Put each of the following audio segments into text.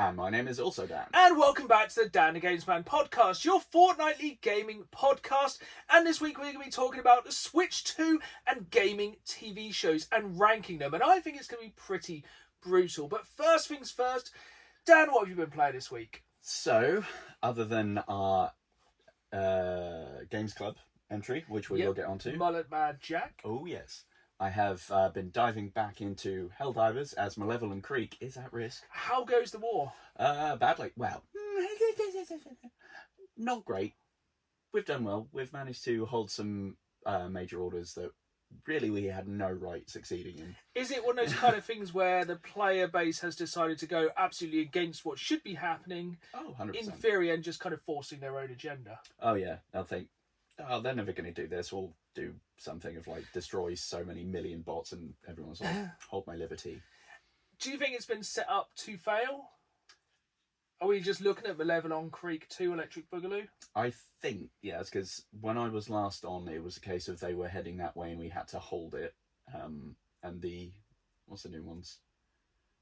And my name is also Dan. And welcome back to the Dan the Games Man podcast, your fortnightly gaming podcast. And this week we're going to be talking about the Switch 2 and gaming TV shows and ranking them. And I think it's going to be pretty brutal. But first things first, Dan, what have you been playing this week? So, other than our Games Club entry, which we will get onto. Mullet Mad Jack. Oh, yes. I have been diving back into Helldivers as Malevolent Creek is at risk. How goes the war? Badly. Well, not great. We've done well. We've managed to hold some major orders that really we had no right succeeding in. Is it one of those kind of things where the player base has decided to go absolutely against what should be happening? Oh, 100%. In theory, and just kind of forcing their own agenda? Oh, yeah. They'll think, oh, they're never going to do this. We'll do something of like destroy so many million bots and everyone's like, hold my liberty. Do you think it's been set up to fail? Are we just looking at Malevolent Creek 2 Electric Boogaloo? I think, yes, because when I was last on, it was a case of they were heading that way and we had to hold it. And the, what's the new ones?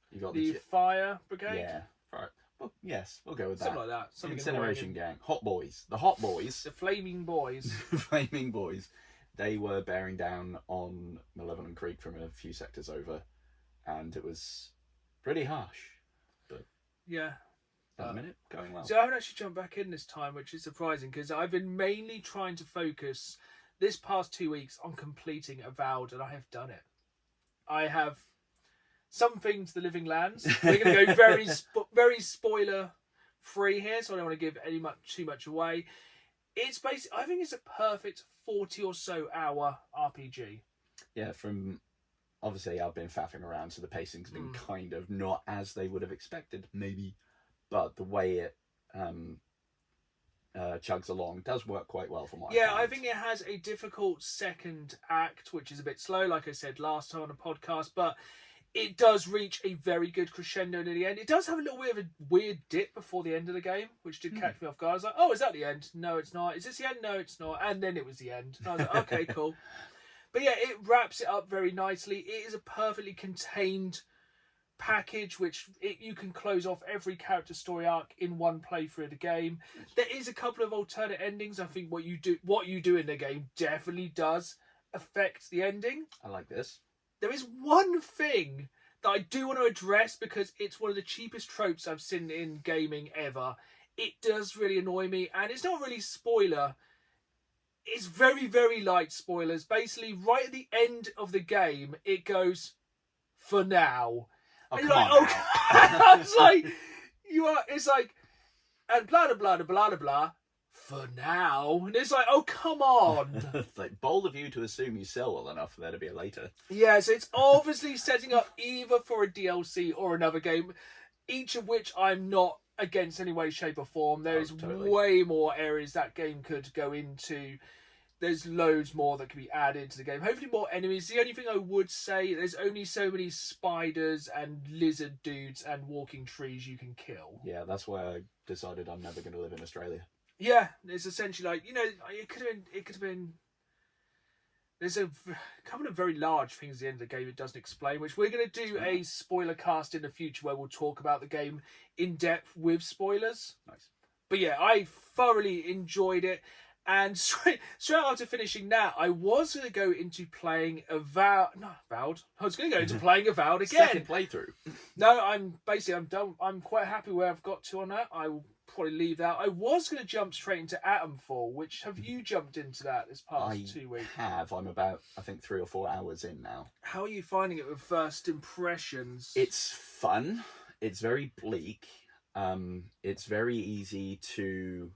You got the Fire Brigade? Yeah, right. Well, yes, we'll go with Something that. like that. Something Incineration Gang. Hot Boys. The Hot Boys. The Flaming Boys. Flaming Boys. They were bearing down on Malevolent Creek from a few sectors over. And it was pretty harsh. But yeah. At the minute, going well. So I haven't actually jumped back in this time, which is surprising, because I've been mainly trying to focus this past 2 weeks on completing Avowed, and I have done it. I have something to the Living Lands. We're going to go very spoiler free here, so I don't want to give too much away. It's basically, I think it's a perfect 40 or so hour RPG. Yeah, from obviously I've been faffing around, so the pacing's been kind of not as they would have expected, maybe. But the way it chugs along does work quite well for my I think it has a difficult second act, which is a bit slow, like I said last time on the podcast, but it does reach a very good crescendo near the end. It does have a little bit of a weird dip before the end of the game, which did catch me off guard. I was like, oh, is that the end? No, it's not. Is this the end? No, it's not. And then it was the end. And I was like, okay, cool. But yeah, it wraps it up very nicely. It is a perfectly contained package which you can close off every character story arc in one playthrough of the game. There is a couple of alternate endings. I think what you do in the game definitely does affect the ending. I like this. There is one thing that I do want to address because it's one of the cheapest tropes I've seen in gaming ever. It does really annoy me, and it's not really spoiler. It's very, very light spoilers. Basically, right at the end of the game, it goes, for now. Oh, and come you're like, on oh, it's like, it's like, and blah, blah, blah, blah, blah, blah, for now. And it's like, oh, come on. It's like, bold of you to assume you sell well enough for there to be a later. Yeah, so it's obviously setting up either for a DLC or another game, each of which I'm not against any way, shape or form. There is totally. way more areas that game could go into. There's loads more that can be added to the game. Hopefully more enemies. The only thing I would say, there's only so many spiders and lizard dudes and walking trees you can kill. Yeah, that's why I decided I'm never going to live in Australia. Yeah, it's essentially like, it could have been... There's a couple of very large things at the end of the game it doesn't explain, which we're going to do a spoiler cast in the future where we'll talk about the game in depth with spoilers. Nice. But yeah, I thoroughly enjoyed it. And straight after finishing that, I was going to go into playing Avowed. I was going to go into playing Avowed again. Second playthrough. No, I'm done. I'm quite happy where I've got to on that. I will probably leave that. I was going to jump straight into Atomfall, which have you jumped into that this past 2 weeks? I have. I'm about, I think, 3 or 4 hours in now. How are you finding it with first impressions? It's fun. It's very bleak. It's very easy to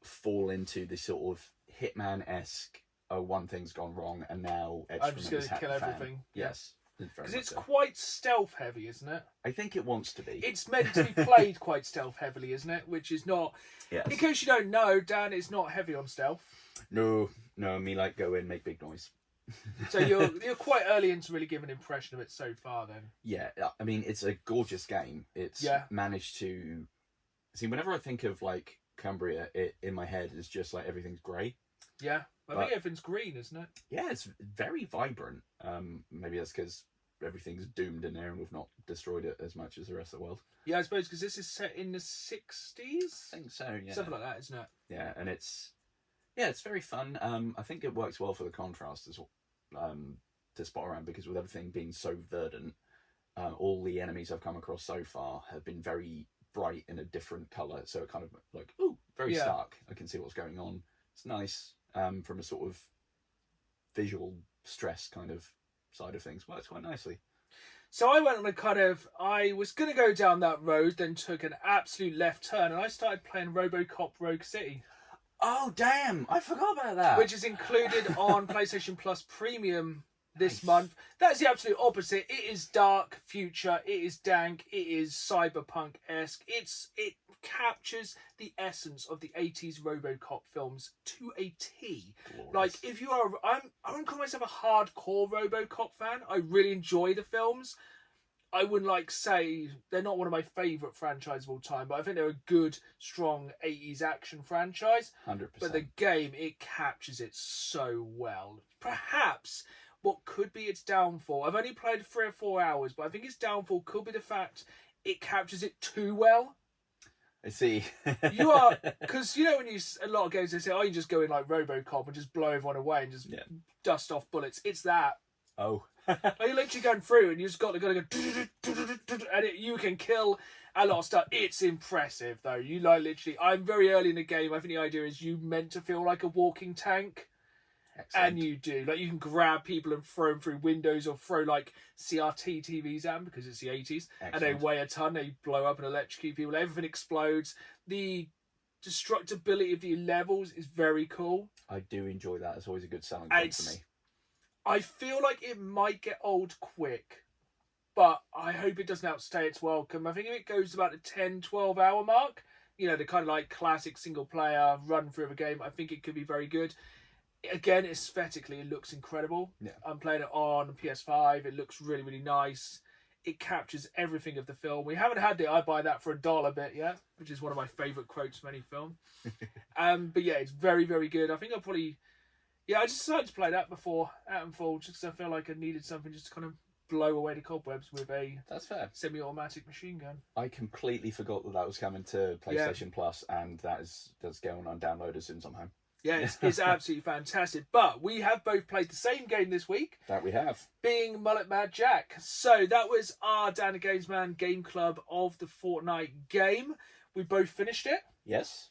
fall into the sort of Hitman-esque, one thing's gone wrong and now I'm just going to kill everything. Yes. Because it's quite stealth heavy, isn't it? I think it wants to be. It's meant to be played quite stealth heavily, isn't it? Which is not... Yes. In case you don't know, Dan is not heavy on stealth. No, me like go in, make big noise. So you're quite early into really giving an impression of it so far then. Yeah, I mean, it's a gorgeous game. It's managed to... See, whenever I think of, like, Cumbria, in my head is just like everything's grey. Yeah, I think everything's green, isn't it? Yeah, it's very vibrant. Maybe that's because everything's doomed in there and we've not destroyed it as much as the rest of the world. Yeah, I suppose because this is set in the 60s. I think so. Yeah, Something like that, isn't it? Yeah, and it's very fun. I think it works well for the contrast as well, to spot around, because with everything being so verdant, all the enemies I've come across so far have been very bright in a different colour, so it kind of like, ooh, very stark. I can see what's going on. It's nice from a sort of visual stress kind of side of things. Works quite nicely. So I went on I was going to go down that road, then took an absolute left turn, and I started playing RoboCop Rogue City. Oh, damn! I forgot about that. Which is included on PlayStation Plus Premium this month. That's the absolute opposite. It is dark future. It is dank. It is cyberpunk-esque. It captures the essence of the 80s RoboCop films to a T. Glorious. Like, if you are... I wouldn't call myself a hardcore RoboCop fan. I really enjoy the films. I wouldn't say they're not one of my favourite franchises of all time, but I think they're a good, strong 80s action franchise. 100%. But the game, it captures it so well. Perhaps what could be its downfall, I've only played 3 or 4 hours, but I think its downfall could be the fact it captures it too well. I see. You are, because when a lot of games they say, oh, you just go in like RoboCop and just blow everyone away and just dust off bullets. It's that. Oh. Like, you're literally going through and you just got to go and you can kill a lot of stuff. It's impressive though. You literally, I'm very early in the game. I think the idea is you meant to feel like a walking tank. Excellent. And you do. Like, you can grab people and throw them through windows or throw like CRT TVs at them because it's the 80s. Excellent. And they weigh a ton. They blow up and electrocute people. Everything explodes. The destructibility of the levels is very cool. I do enjoy that. It's always a good selling point for me. I feel like it might get old quick, but I hope it doesn't outstay its welcome. I think if it goes about the 10-12 hour mark, the kind of like classic single player run through of a game, I think it could be very good. Again, aesthetically, it looks incredible. Yeah. I'm playing it on PS5. It looks really, really nice. It captures everything of the film. We haven't had it. I buy that for $1 bit yet, which is one of my favourite quotes from any film. But yeah, it's very, very good. I think I'll probably... Yeah, I just decided to play that before Atomfall, just because I felt like I needed something just to kind of blow away the cobwebs with a That's fair. semi-automatic machine gun. I completely forgot that was coming to PlayStation Plus, and that's going on download as soon as I'm home. Yeah, it's absolutely fantastic. But we have both played the same game this week. That we have. Being Mullet Mad Jack. So that was our Dan the Games Man Game Club of the Fortnite game. We both finished it. Yes.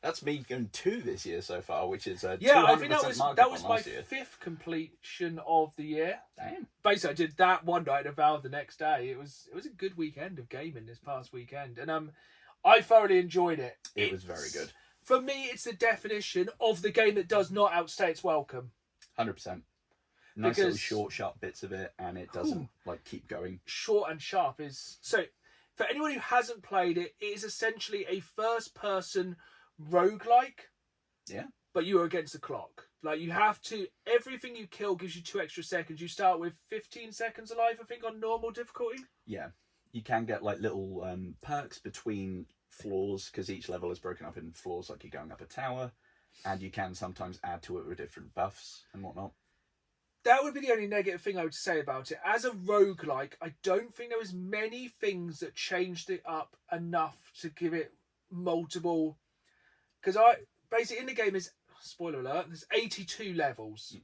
That's me going 2 this year so far, which is a I think that was my year. 5th completion of the year. Damn. Basically, I did that one night and Valve the next day. It was a good weekend of gaming this past weekend, and I thoroughly enjoyed it. It was very good. For me, it's the definition of the game that does not outstay its welcome. 100%. Nice little short, sharp bits of it, and it doesn't keep going. Short and sharp is so. For anyone who hasn't played it, it is essentially a first-person roguelike. Yeah. But you are against the clock. Like, you have to... Everything you kill gives you 2 extra seconds. You start with 15 seconds alive, I think, on normal difficulty. Yeah. You can get, little perks between floors, because each level is broken up in floors, like you're going up a tower. And you can sometimes add to it with different buffs and whatnot. That would be the only negative thing I would say about it. As a roguelike, I don't think there was many things that changed it up enough to give it multiple... Because basically in the game is, spoiler alert, there's 82 levels.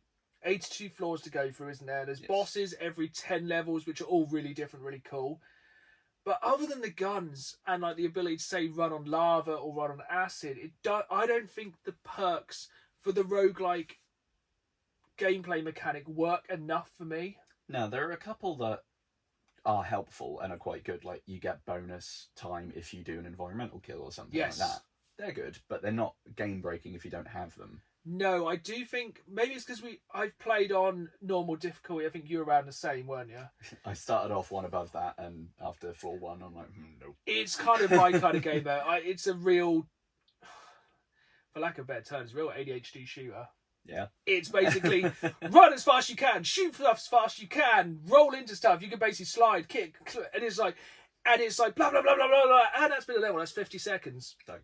82 floors to go through, isn't there? There's bosses every 10 levels, which are all really different, really cool. But other than the guns and the ability to say run on lava or run on acid, I don't think the perks for the roguelike gameplay mechanic work enough for me. No, there are a couple that are helpful and are quite good. Like, you get bonus time if you do an environmental kill or something like that. They're good, but they're not game breaking if you don't have them. No, I do think maybe it's because I've played on normal difficulty. I think you were around the same, weren't you? I started off one above that, and after floor 1, I'm like, nope. It's kind of my kind of game though. It's a real, for lack of better terms, real ADHD shooter. Yeah. It's basically run as fast as you can, shoot as fast as you can, roll into stuff. You can basically slide, kick, and it's like blah blah blah blah blah blah. And that's been a level. That's 50 seconds. So.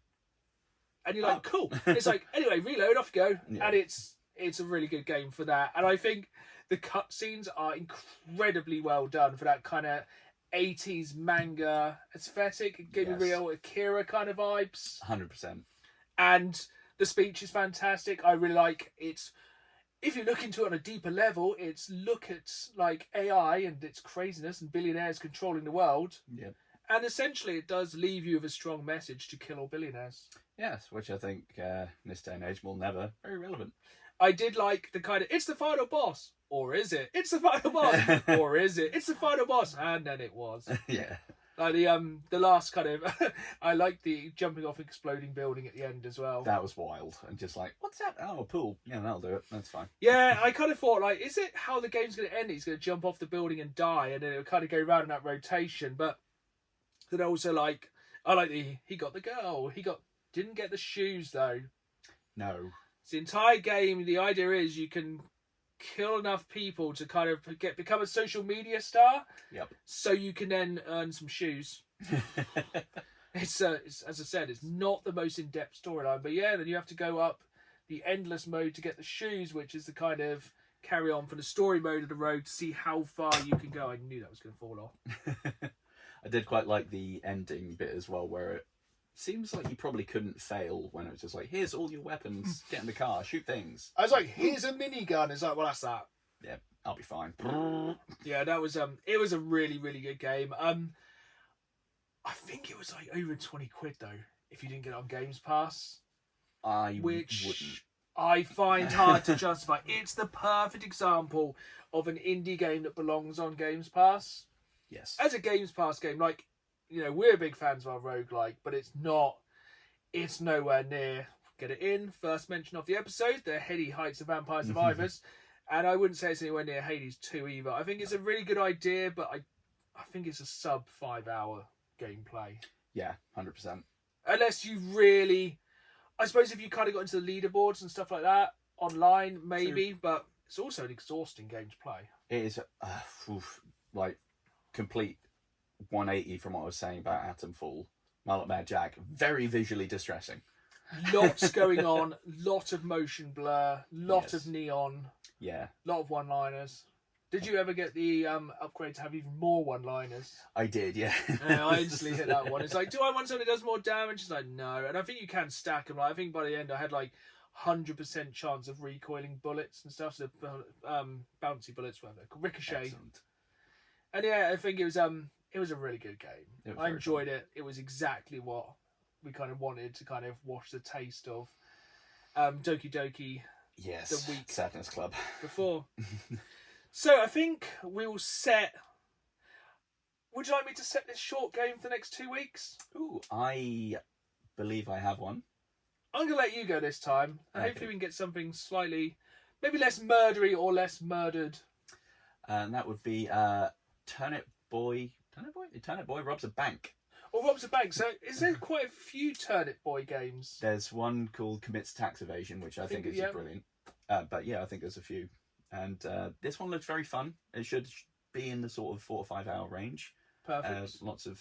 And you're like, cool. It's like, anyway, reload, off you go. Yeah. And it's it's a really good game for that. And I think the cutscenes are incredibly well done for that kind of 80s manga aesthetic. It gave me real Akira kind of vibes. 100%. And the speech is fantastic. I really like it. If you look into it on a deeper level, it's look at like AI and its craziness and billionaires controlling the world. Yep. And essentially it does leave you with a strong message to kill all billionaires. Yes, which I think in this day and age will never very relevant. I did like the kind of, it's the final boss, or is it? It's the final boss, or is it? It's the final boss, and then it was. Yeah. Like the last kind of, I like the jumping off exploding building at the end as well. That was wild, and just like, what's that? Oh, a pool. Yeah, that'll do it. That's fine. Yeah, I kind of thought like, is it how the game's going to end? He's going to jump off the building and die, and then it'll kind of go round in that rotation. But then also like, I like he got the girl. Didn't get the shoes though. No. It's the entire game. The idea is you can kill enough people to kind of become a social media star. Yep. So you can then earn some shoes. It's as I said, it's not the most in-depth storyline, but yeah, then you have to go up the endless mode to get the shoes, which is the kind of carry on for the story mode of the road to see how far you can go. I knew that was going to fall off. I did quite like the ending bit as well, where it seems like you probably couldn't fail when it was just like, here's all your weapons, get in the car, shoot things. I was like, here's a minigun. It's like, well, that's that. Yeah, I'll be fine. Yeah, that was it was a really, really good game. I think it was like over 20 quid though, if you didn't get it on Games Pass. Wouldn't. I find hard to justify. It's the perfect example of an indie game that belongs on Games Pass. Yes. As a Games Pass game, like, you know, we're big fans of our roguelike, but it's nowhere near. Get it in, first mention of the episode, the Heady Heights of Vampire Survivors. And I wouldn't say it's anywhere near Hades 2 either. I think it's a really good idea, but I think it's a sub 5 hour gameplay. Yeah, 100%. Unless you really, I suppose if you kind of got into the leaderboards and stuff like that online, maybe, but it's also an exhausting game to play. It is like complete 180 from what I was saying about Atomfall. Mullet Mad Jack, very visually distressing. Lots going on, lot of motion blur, lot of neon, lot of one-liners. Did you ever get the upgrade to have even more one-liners? I did, yeah. I instantly hit that one. It's like, do I want something that does more damage? It's like, no. And I think you can stack them. Like, I think by the end I had like 100% chance of recoiling bullets and stuff. So bouncy bullets, whatever. Ricochet. Excellent. And yeah, I think it was a really good game. I enjoyed fun. it. It was exactly what we kind of wanted to kind of wash the taste of Doki Doki. Yes. The week Sadness Club. Before. So I think we'll set. Would you like me to set this short game for the next 2 weeks? Ooh, I believe I have one. I'm going to let you go this time. And Okay. hopefully we can get something slightly, maybe less murdery or less murdered. And that would be Turnip Boy robs a bank. Or robs a bank. So is there quite a few Turnip Boy games? There's one called Commits Tax Evasion, which I think is brilliant. But yeah, I think there's a few. And this one looks very fun. It should be in the sort of 4 or 5 hour range. Perfect. Lots of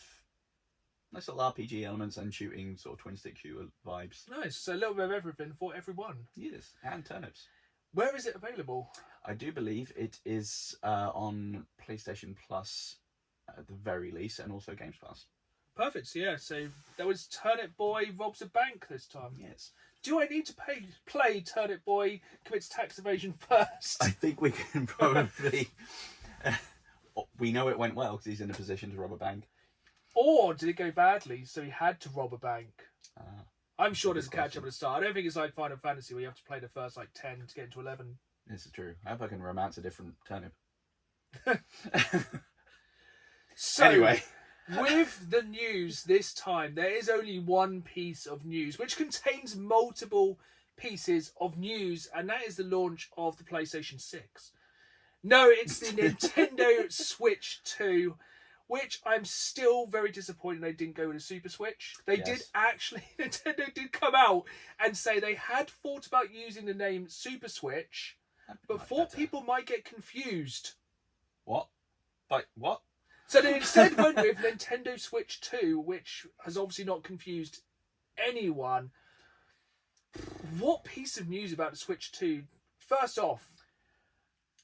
nice little RPG elements and shooting, sort of twin stick shooter vibes. Nice. So a little bit of everything for everyone. Yes, and turnips. Where is it available? I do believe it is on PlayStation Plus at the very least, and also Games Pass. Perfect. Yeah. So there was Turnip Boy robs a bank this time. Yes. Do I need to play Turnip Boy Commits Tax Evasion first? I think we can probably. We know it went well because he's in a position to rob a bank. Or did it go badly, so he had to rob a bank? I'm sure there's a good catch up at the start. I don't think it's like Final Fantasy where you have to play the first like 10 to get into 11. This is true. I hope I can romance a different turnip. So, anyway. With the news this time, there is only one piece of news, which contains multiple pieces of news, and that is the launch of the PlayStation 6. No, it's the Nintendo Switch 2, which I'm still very disappointed they didn't go with a Super Switch. They did actually, Nintendo did come out and say they had thought about using the name Super Switch, but thought people might get confused. What? Like, what? So they instead went with Nintendo Switch 2, which has obviously not confused anyone. What piece of news about the Switch 2 first off,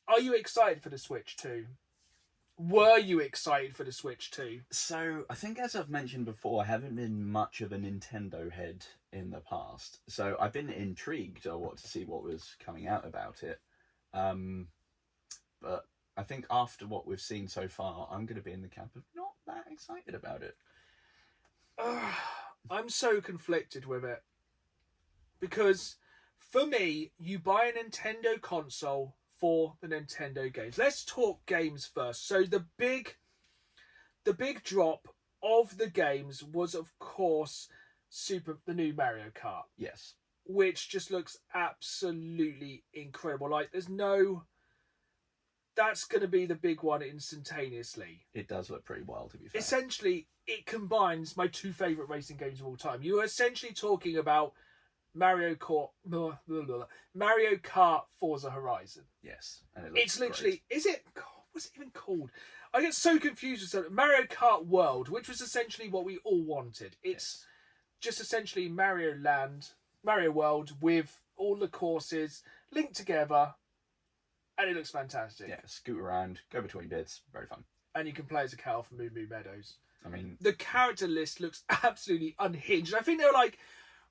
are you excited for the Switch 2? Were you excited for the Switch 2? So, I think as I've mentioned before, I haven't been much of a Nintendo head in the past. So, I've been intrigued. I wanted to see what was coming out about it. But I think after what we've seen so far, I'm going to be in the camp of not that excited about it. I'm so conflicted with it. Because, for me, you buy a Nintendo console for the Nintendo games. Let's talk games first. So the big drop of the games was, of course, the new Mario Kart. Yes. Which just looks absolutely incredible. Like, that's going to be the big one instantaneously. It does look pretty wild, to be fair. Essentially, it combines my two favourite racing games of all time. You are essentially talking about Mario Kart Forza Horizon. Yes, and it's literally great. What's it even called? I get so confused with something. Mario Kart World, which was essentially what we all wanted. It's just essentially Mario World with all the courses linked together, and it looks fantastic. Yeah, scoot around, go between bits, very fun. And you can play as a cow from Moo Moo Meadows. I mean, the character list looks absolutely unhinged. I think they were like,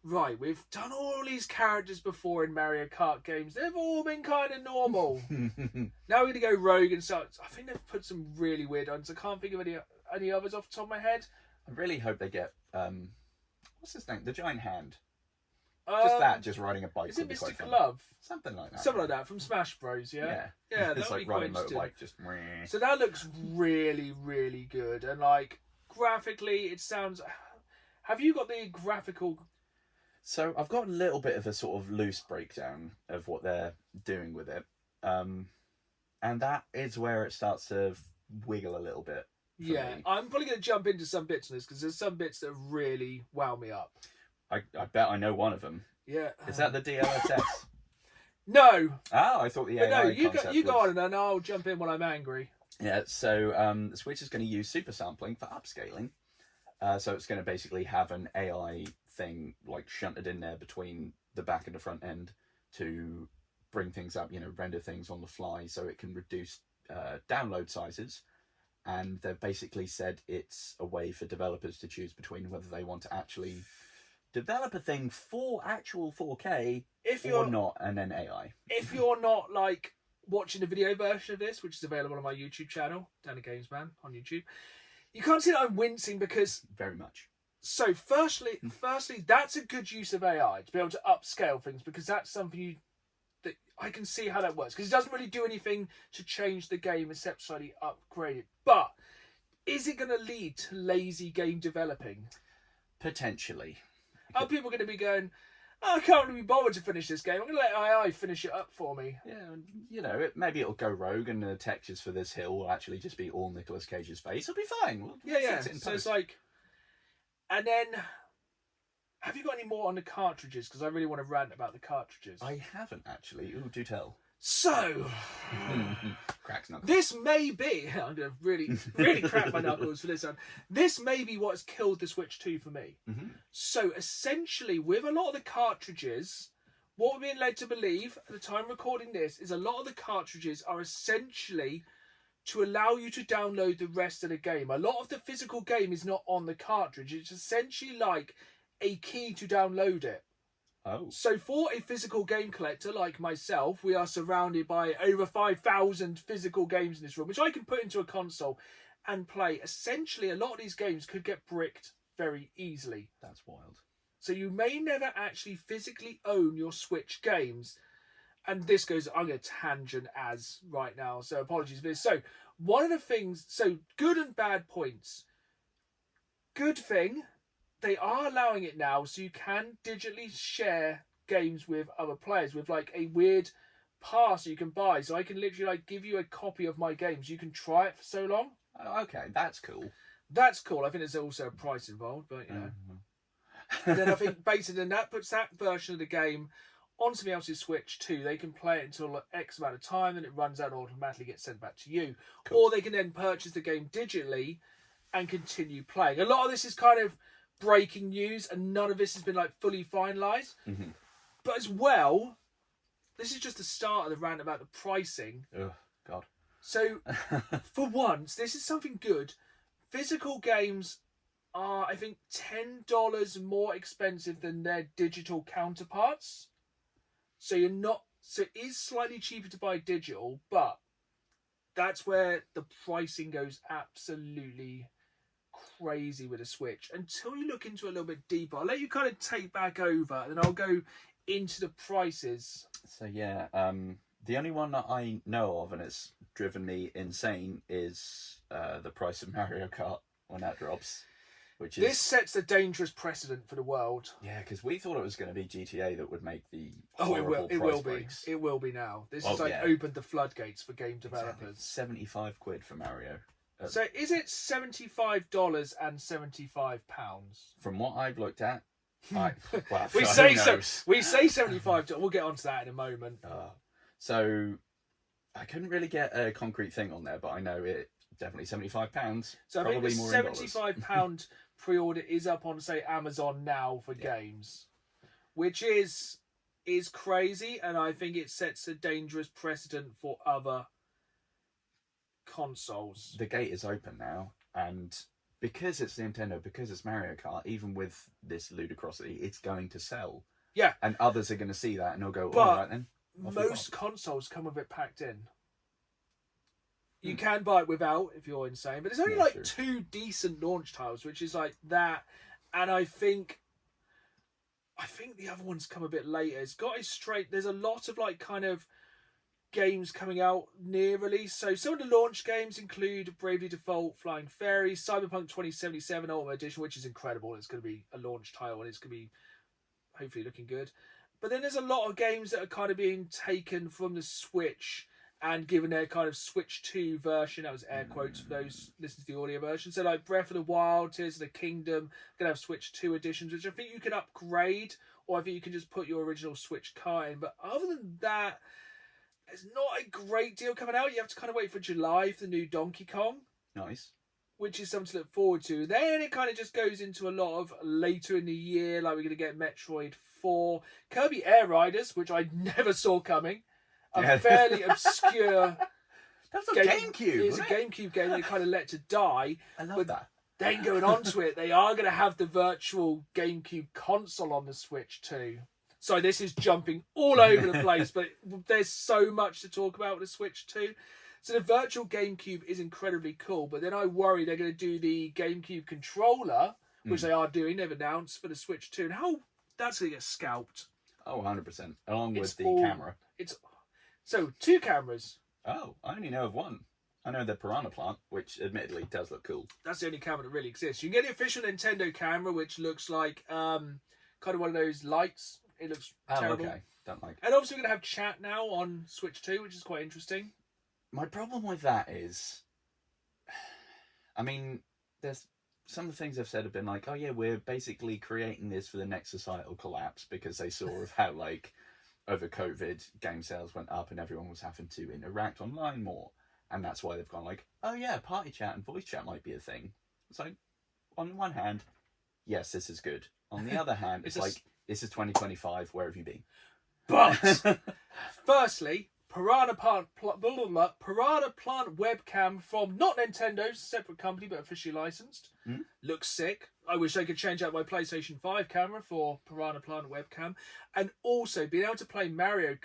right, we've done all these characters before in Mario Kart games. They've all been kind of normal. Now we're going to go rogue and so I think they've put some really weird ones. I can't think of any others off the top of my head. I really hope they get, what's his name? The giant hand. Just riding a bike. Is it Mr. Glove? Something like that. Something like that from Smash Bros. Yeah. Yeah, it's like riding a motorbike. Just. So that looks really, really good. And like graphically, it sounds. Have you got the graphical? So I've got a little bit of a sort of loose breakdown of what they're doing with it, and that is where it starts to wiggle a little bit. Yeah, me. I'm probably going to jump into some bits on this because there's some bits that really wow me up. I bet I know one of them. Yeah. Is that the DLSS? No. Oh, I thought the AI no, you go on was... and then I'll jump in when I'm angry. Yeah, so the Switch is going to use super sampling for upscaling. So it's going to basically have an AI thing like shunted in there between the back and the front end to bring things up, render things on the fly so it can reduce download sizes. And they've basically said it's a way for developers to choose between whether they want to actually develop a thing for actual 4K or not, and then AI. If you're not like watching the video version of this, which is available on my YouTube channel, Danny Games Man on YouTube, you can't see that I'm wincing because very much. So firstly, that's a good use of AI to be able to upscale things because that's something that I can see how that works because it doesn't really do anything to change the game except slightly upgrade it. But is it going to lead to lazy game developing? Potentially. Are people going to be going, I can't really be bothered to finish this game. I'm going to let AI finish it up for me. Yeah, maybe it'll go rogue and the textures for this hill will actually just be all Nicolas Cage's face. It'll be fine. We'll fix it in So post. it's like... And then, have you got any more on the cartridges? Because I really want to rant about the cartridges. I haven't, actually. Ooh, do tell. So... Cracks knuckles. This may be... I'm going to really, really crack my knuckles for this one. This may be what has killed the Switch 2 for me. Mm-hmm. So, essentially, with a lot of the cartridges, what we're being led to believe at the time of recording this is a lot of the cartridges are essentially to allow you to download the rest of the game. A lot of the physical game is not on the cartridge. It's essentially like a key to download it. Oh. So for a physical game collector like myself, we are surrounded by over 5,000 physical games in this room, which I can put into a console and play. Essentially, a lot of these games could get bricked very easily. That's wild. So you may never actually physically own your Switch games. And this goes, I'm going to tangent as right now, so apologies for this. So, one of the things, so good and bad points. Good thing, they are allowing it now so you can digitally share games with other players with like a weird pass you can buy. So I can literally like give you a copy of my games. You can try it for so long. Oh, okay, that's cool. That's cool. I think there's also a price involved, but you know. And then I think basically then that puts that version of the game on somebody else's Switch too. They can play it until X amount of time, and it runs out and automatically gets sent back to you. Cool. Or they can then purchase the game digitally and continue playing. A lot of this is kind of breaking news, and none of this has been like fully finalised. Mm-hmm. But as well, this is just the start of the rant about the pricing. Oh, God. So, for once, this is something good. Physical games are, I think, $10 more expensive than their digital counterparts. So you're not. So it is slightly cheaper to buy digital, but that's where the pricing goes absolutely crazy with a Switch. Until you look into it a little bit deeper, I'll let you kind of take back over, and then I'll go into the prices. So yeah, the only one that I know of, and it's driven me insane, is the price of Mario Kart when that drops. Which is... This sets a dangerous precedent for the world. Yeah, because we thought it was going to be GTA that would make the it will. It will breaks. be. It will be now. This has opened the floodgates for game developers. Exactly. £75 for Mario. So is it $75 and £75? From what I've looked at, we say $75. We'll get onto that in a moment. So I couldn't really get a concrete thing on there, but I know it definitely £75. So I think the £75 pre-order is up on, say, Amazon now for games, which is crazy, and I think it sets a dangerous precedent for other consoles. The gate is open now, and because it's Nintendo, because it's Mario Kart, even with this ludicrosity, it's going to sell. Yeah. And others are going to see that and they'll go, all right then. Most consoles come with it packed in. You can buy it without if you're insane, but there's only two decent launch titles, which is like that, and I think the other ones come a bit later. It's got it straight. There's a lot of like kind of games coming out near release. So some of the launch games include Bravely Default, Flying Fairy, Cyberpunk 2077 Ultimate Edition, which is incredible. It's going to be a launch title and it's going to be hopefully looking good. But then there's a lot of games that are kind of being taken from the Switch and given their kind of Switch 2 version. That was air quotes for those listening to the audio version. So like Breath of the Wild, Tears of the Kingdom, going to have Switch 2 editions, which I think you can upgrade, or I think you can just put your original Switch card in. But other than that, there's not a great deal coming out. You have to kind of wait for July for the new Donkey Kong. Nice. Which is something to look forward to. Then it kind of just goes into a lot of later in the year, like we're going to get Metroid 4, Kirby Air Riders, which I never saw coming. A fairly obscure... That's a GameCube. It's a GameCube game they kind of let to die. I love that. Then going on to it, they are going to have the virtual GameCube console on the Switch too. So this is jumping all over the place, but there's so much to talk about with the Switch 2. So the virtual GameCube is incredibly cool, but then I worry they're going to do the GameCube controller, which they are doing, they've announced, for the Switch 2, and how that's going to get scalped. Oh, 100%. Along with the camera. So, 2 cameras. Oh, I only know of one. I know the Piranha Plant, which admittedly does look cool. That's the only camera that really exists. You can get the official Nintendo camera, which looks like kind of one of those lights. It looks terrible. Okay. Don't like it. And obviously we're going to have chat now on Switch 2, which is quite interesting. My problem with that is, I mean, there's some of the things I've said have been like, oh yeah, we're basically creating this for the next societal collapse, because they saw of how, like, over COVID, game sales went up and everyone was having to interact online more. And that's why they've gone like, oh yeah, party chat and voice chat might be a thing. So, on one hand, yes, this is good. On the other hand, it's like, this is 2025, where have you been? But, firstly, Piranha Plant webcam from not Nintendo's separate company, but officially licensed. Looks sick. I wish they could change out my PlayStation 5 camera for Piranha Plant webcam. And also, being able to play Mario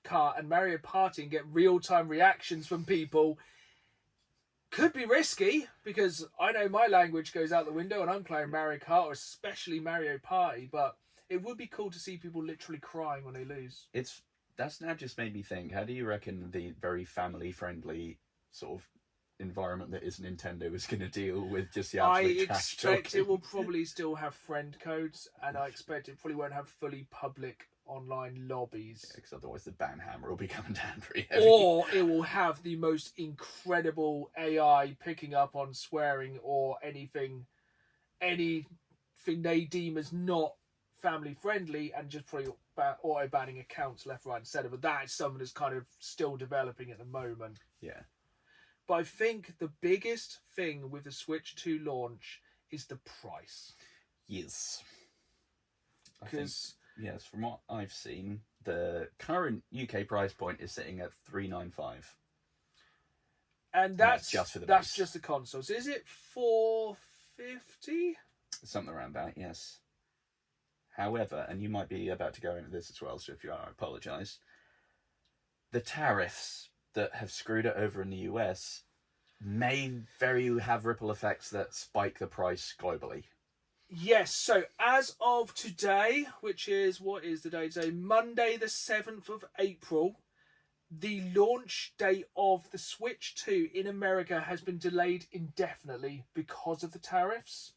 Kart and Mario Party and get real-time reactions from people could be risky, because I know my language goes out the window and I'm playing Mario Kart, or especially Mario Party, but it would be cool to see people literally crying when they lose. That's now just made me think, how do you reckon the very family-friendly sort of environment that is Nintendo is going to deal with just the absolute trash talking? I expect it will probably still have friend codes, and I expect it probably won't have fully public online lobbies. Because otherwise the ban hammer will be coming down pretty heavy. Or it will have the most incredible AI picking up on swearing or anything they deem as not family friendly, and just probably auto banning accounts left, right and centre. But that is something that's kind of still developing at the moment. Yeah. But I think the biggest thing with the Switch 2 launch is the price. Yes. Because yes, from what I've seen, the current UK price point is sitting at $395. And that's just for the that's base. just the consoles. Is it $450? Something around that, yes. However, and you might be about to go into this as well, so if you are, I apologise. The tariffs that have screwed it over in the US may have ripple effects that spike the price globally. Yes, so as of today, which is, what is the day today? Monday the 7th of April, the launch date of the Switch 2 in America has been delayed indefinitely because of the tariffs.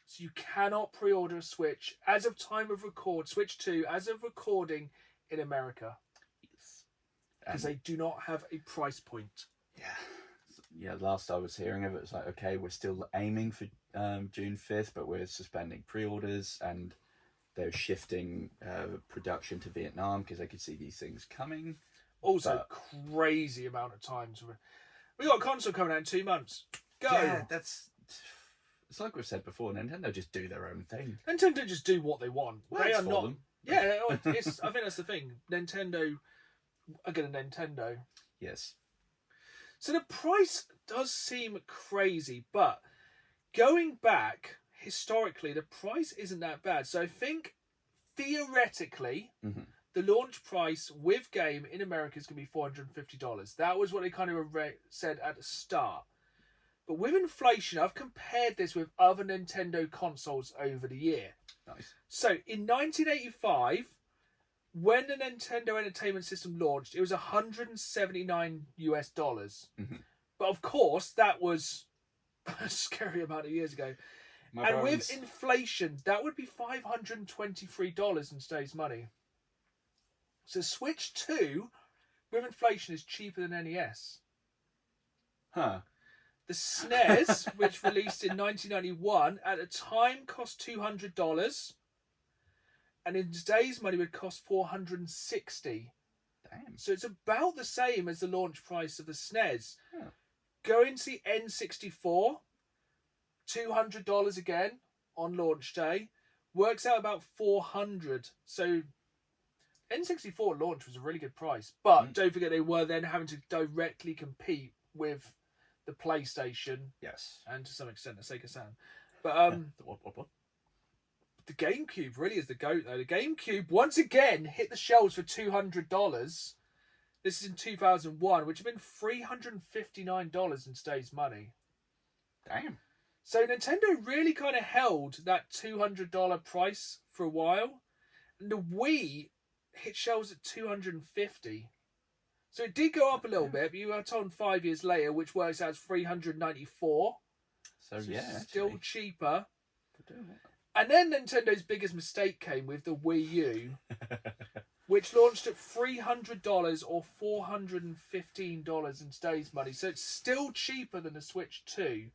So you cannot pre-order a Switch as of time of record, Switch 2 as of recording in America. Yes. Because they do not have a price point. Yeah, last I was hearing of it, was like, okay, we're still aiming for June 5th, but we're suspending pre-orders, and they're shifting production to Vietnam because they could see these things coming. Also, crazy amount of times. We got a console coming out in 2 months. Go! Yeah, it's like we've said before, Nintendo just do their own thing. Nintendo just do what they want. They are not. Them. Yeah, I think that's the thing. Nintendo, again, Nintendo. Yes. So the price does seem crazy, but going back historically, the price isn't that bad. So I think theoretically, the launch price with game in America is going to be $450. That was what they kind of said at the start. But with inflation, I've compared this with other Nintendo consoles over the year. Nice. So in 1985, when the Nintendo Entertainment System launched, it was $179 US. But of course, that was a scary amount of years ago. With inflation, that would be $523 in today's money. So Switch 2, with inflation, is cheaper than NES. Huh. The SNES, which released in 1991, at the time cost $200. And in today's money would cost $460. Damn. So it's about the same as the launch price of the SNES. Yeah. Going to the N64, $200 again on launch day, works out about $400. So N64 launch was a really good price, but don't forget they were then having to directly compete with the PlayStation. Yes. And to some extent the Sega Saturn. But What? the GameCube really is the GOAT though. The GameCube once again hit the shelves for $200. This is in 2001, which would have been $359 in today's money. Damn. So Nintendo really kind of held that $200 price for a while. And the Wii hit shelves at $250. So it did go up a little bit, but you were told 5 years later, which works out as $394. So yeah, still actually. Cheaper. And then Nintendo's biggest mistake came with the Wii U, which launched at $300 or $415 in today's money. So it's still cheaper than the Switch 2.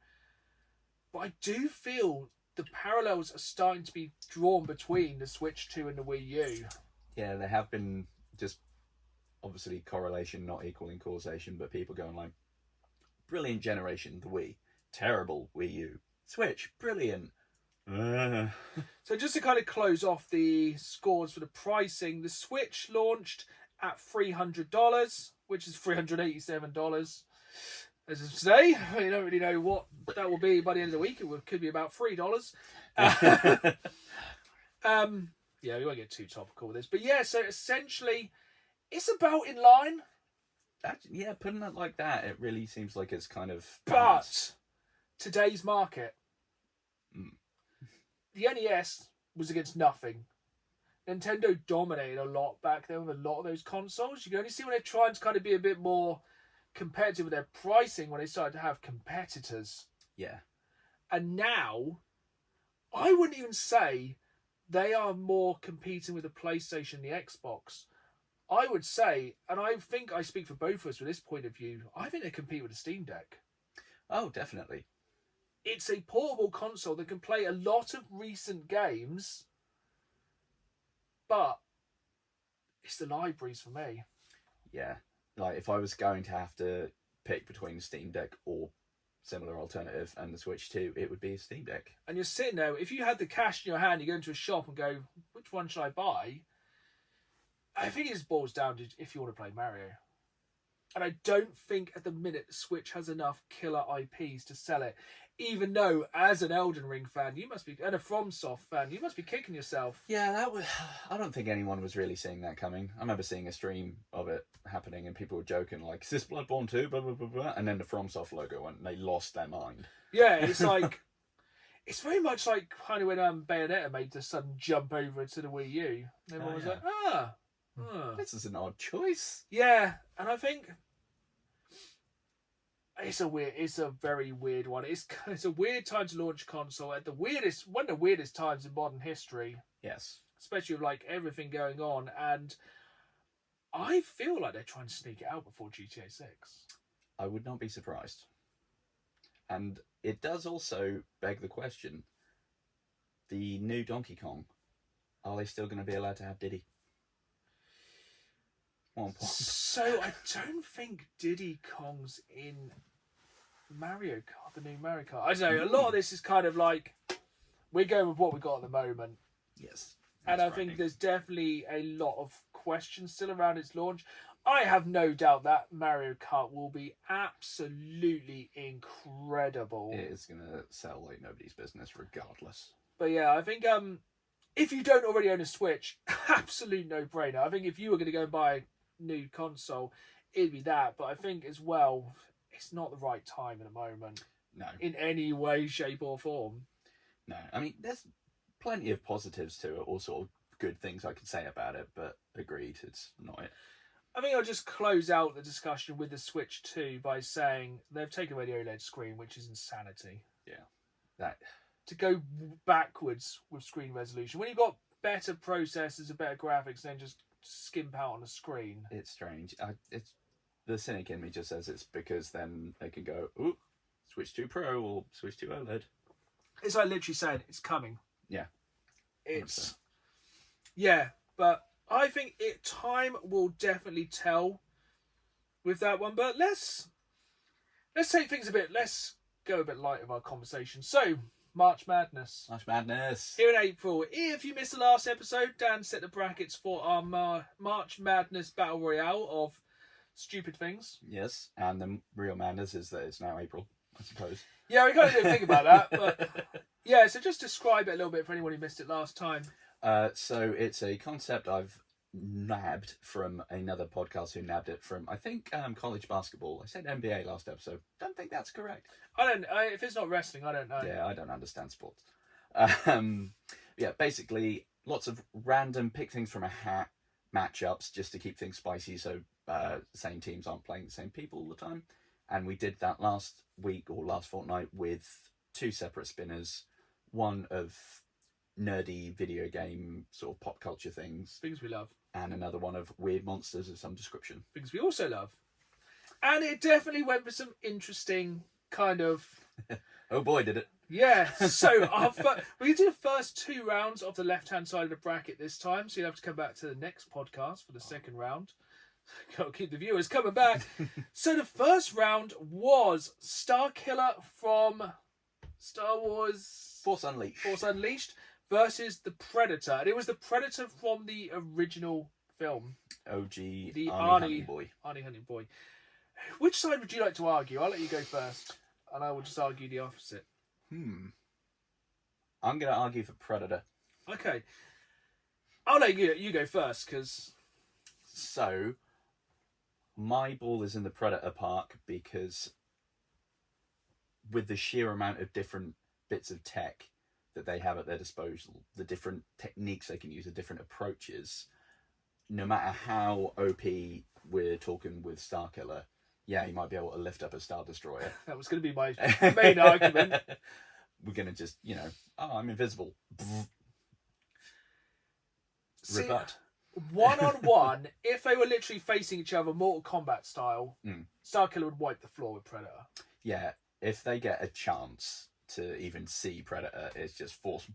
But I do feel the parallels are starting to be drawn between the Switch 2 and the Wii U. Yeah, there have been just obviously correlation not equaling causation, but people going like, brilliant generation, the Wii. Terrible Wii U. Switch, brilliant. So just to kind of close off the scores for the pricing, the Switch launched at $300, which is $387. As of today, you don't really know what that will be by the end of the week. It could be about $3. Yeah, we won't get too topical with this. But yeah, so essentially, it's about in line. Yeah, putting it like that, it really seems like it's kind of... But today's market, the NES was against nothing. Nintendo dominated a lot back then with a lot of those consoles. You can only see when they're trying to kind of be a bit more competitive with their pricing when they started to have competitors. Yeah. And now, I wouldn't even say they are more competing with the PlayStation and the Xbox. I would say, and I think I speak for both of us with this point of view, I think they compete with the Steam Deck. Oh, definitely. It's a portable console that can play a lot of recent games, but it's the libraries for me. Yeah. Like, if I was going to have to pick between the Steam Deck or similar alternative and the Switch 2, it would be a Steam Deck. And you're sitting there, if you had the cash in your hand, you go into a shop and go, which one should I buy? I think it just boils down to if you want to play Mario. And I don't think at the minute the Switch has enough killer IPs to sell it. Even though, as an Elden Ring fan, you must be, and a FromSoft fan, you must be kicking yourself. Yeah, that was. I don't think anyone was really seeing that coming. I remember seeing a stream of it happening, and people were joking like, "Is this Bloodborne 2?" Blah blah blah blah. And then the FromSoft logo went, and they lost their mind. Yeah, it's like, it's very much like kind of when Bayonetta made the sudden jump over to the Wii U. And everyone was like, this is an odd choice. Yeah, and I think it's a very weird one. It's a weird time to launch a console at one of the weirdest times in modern history. Yes, especially with like everything going on, and I feel like they're trying to sneak it out before GTA 6. I would not be surprised. And it does also beg the question: the new Donkey Kong, are they still going to be allowed to have Diddy? So I don't think Diddy Kong's in Mario Kart, the new Mario Kart. I don't know. A lot of this is kind of like we're going with what we got at the moment. Yes, and I think there's definitely a lot of questions still around its launch. I have no doubt that Mario Kart will be absolutely incredible. It is going to sell like nobody's business, regardless. But yeah, I think if you don't already own a Switch, absolute no-brainer. I think if you were going to go and buy a new console, it'd be that. But I think as well, it's not the right time at the moment. No. In any way, shape or form. No. I mean, there's plenty of positives to it, all sort of good things I could say about it, but agreed, it's not it. I think I'll just close out the discussion with the Switch 2 by saying they've taken away the OLED screen, which is insanity. Yeah. That... To go backwards with screen resolution. When you've got better processors and better graphics, then just skimp out on the screen. It's strange. It's the cynic in me just says it's because then they can go, ooh, switch to Pro or switch to OLED. It's like literally saying it's coming. Yeah. It's 100%. Yeah, but I think time will definitely tell with that one. But let's take things let's go a bit light of our conversation. So, March Madness. March Madness. Here in April. If you missed the last episode, Dan set the brackets for our March Madness Battle Royale of stupid things. Yes, and the real madness is that it's now April, I suppose. Yeah, we kind of didn't think about that, but yeah, so just describe it a little bit for anyone who missed it last time. So it's a concept I've nabbed from another podcast who nabbed it from, I think, college basketball. I said NBA last episode. Don't think that's correct. If it's not wrestling, I don't know. Yeah, I don't understand sports. Yeah, basically, lots of random pick things from a hat matchups just to keep things spicy so the same teams aren't playing the same people all the time. And we did that last week or last fortnight with two separate spinners. One of nerdy video game sort of pop culture things. Things we love. And another one of weird monsters of some description. Things we also love. And it definitely went for some interesting kind of... Oh boy, did it. Yeah, so we did the first 2 rounds of the left-hand side of the bracket this time, so you'll have to come back to the next podcast for the second round. Got to keep the viewers coming back. So the first round was Starkiller from Star Wars... Force Unleashed versus the Predator. And it was the Predator from the original film. OG the Arnie Hunting Boy. Which side would you like to argue? I'll let you go first. And I will just argue the opposite. I'm going to argue for Predator. Okay. I'll let you go first, because... So, my ball is in the Predator park because with the sheer amount of different bits of tech that they have at their disposal, the different techniques they can use, the different approaches, no matter how OP we're talking with Starkiller, yeah, he might be able to lift up a Star Destroyer. That was going to be my main argument. We're going to just, I'm invisible. Rebut. 1-on-1, if they were literally facing each other Mortal Kombat style, Starkiller would wipe the floor with Predator. Yeah, if they get a chance to even see Predator, it's just force.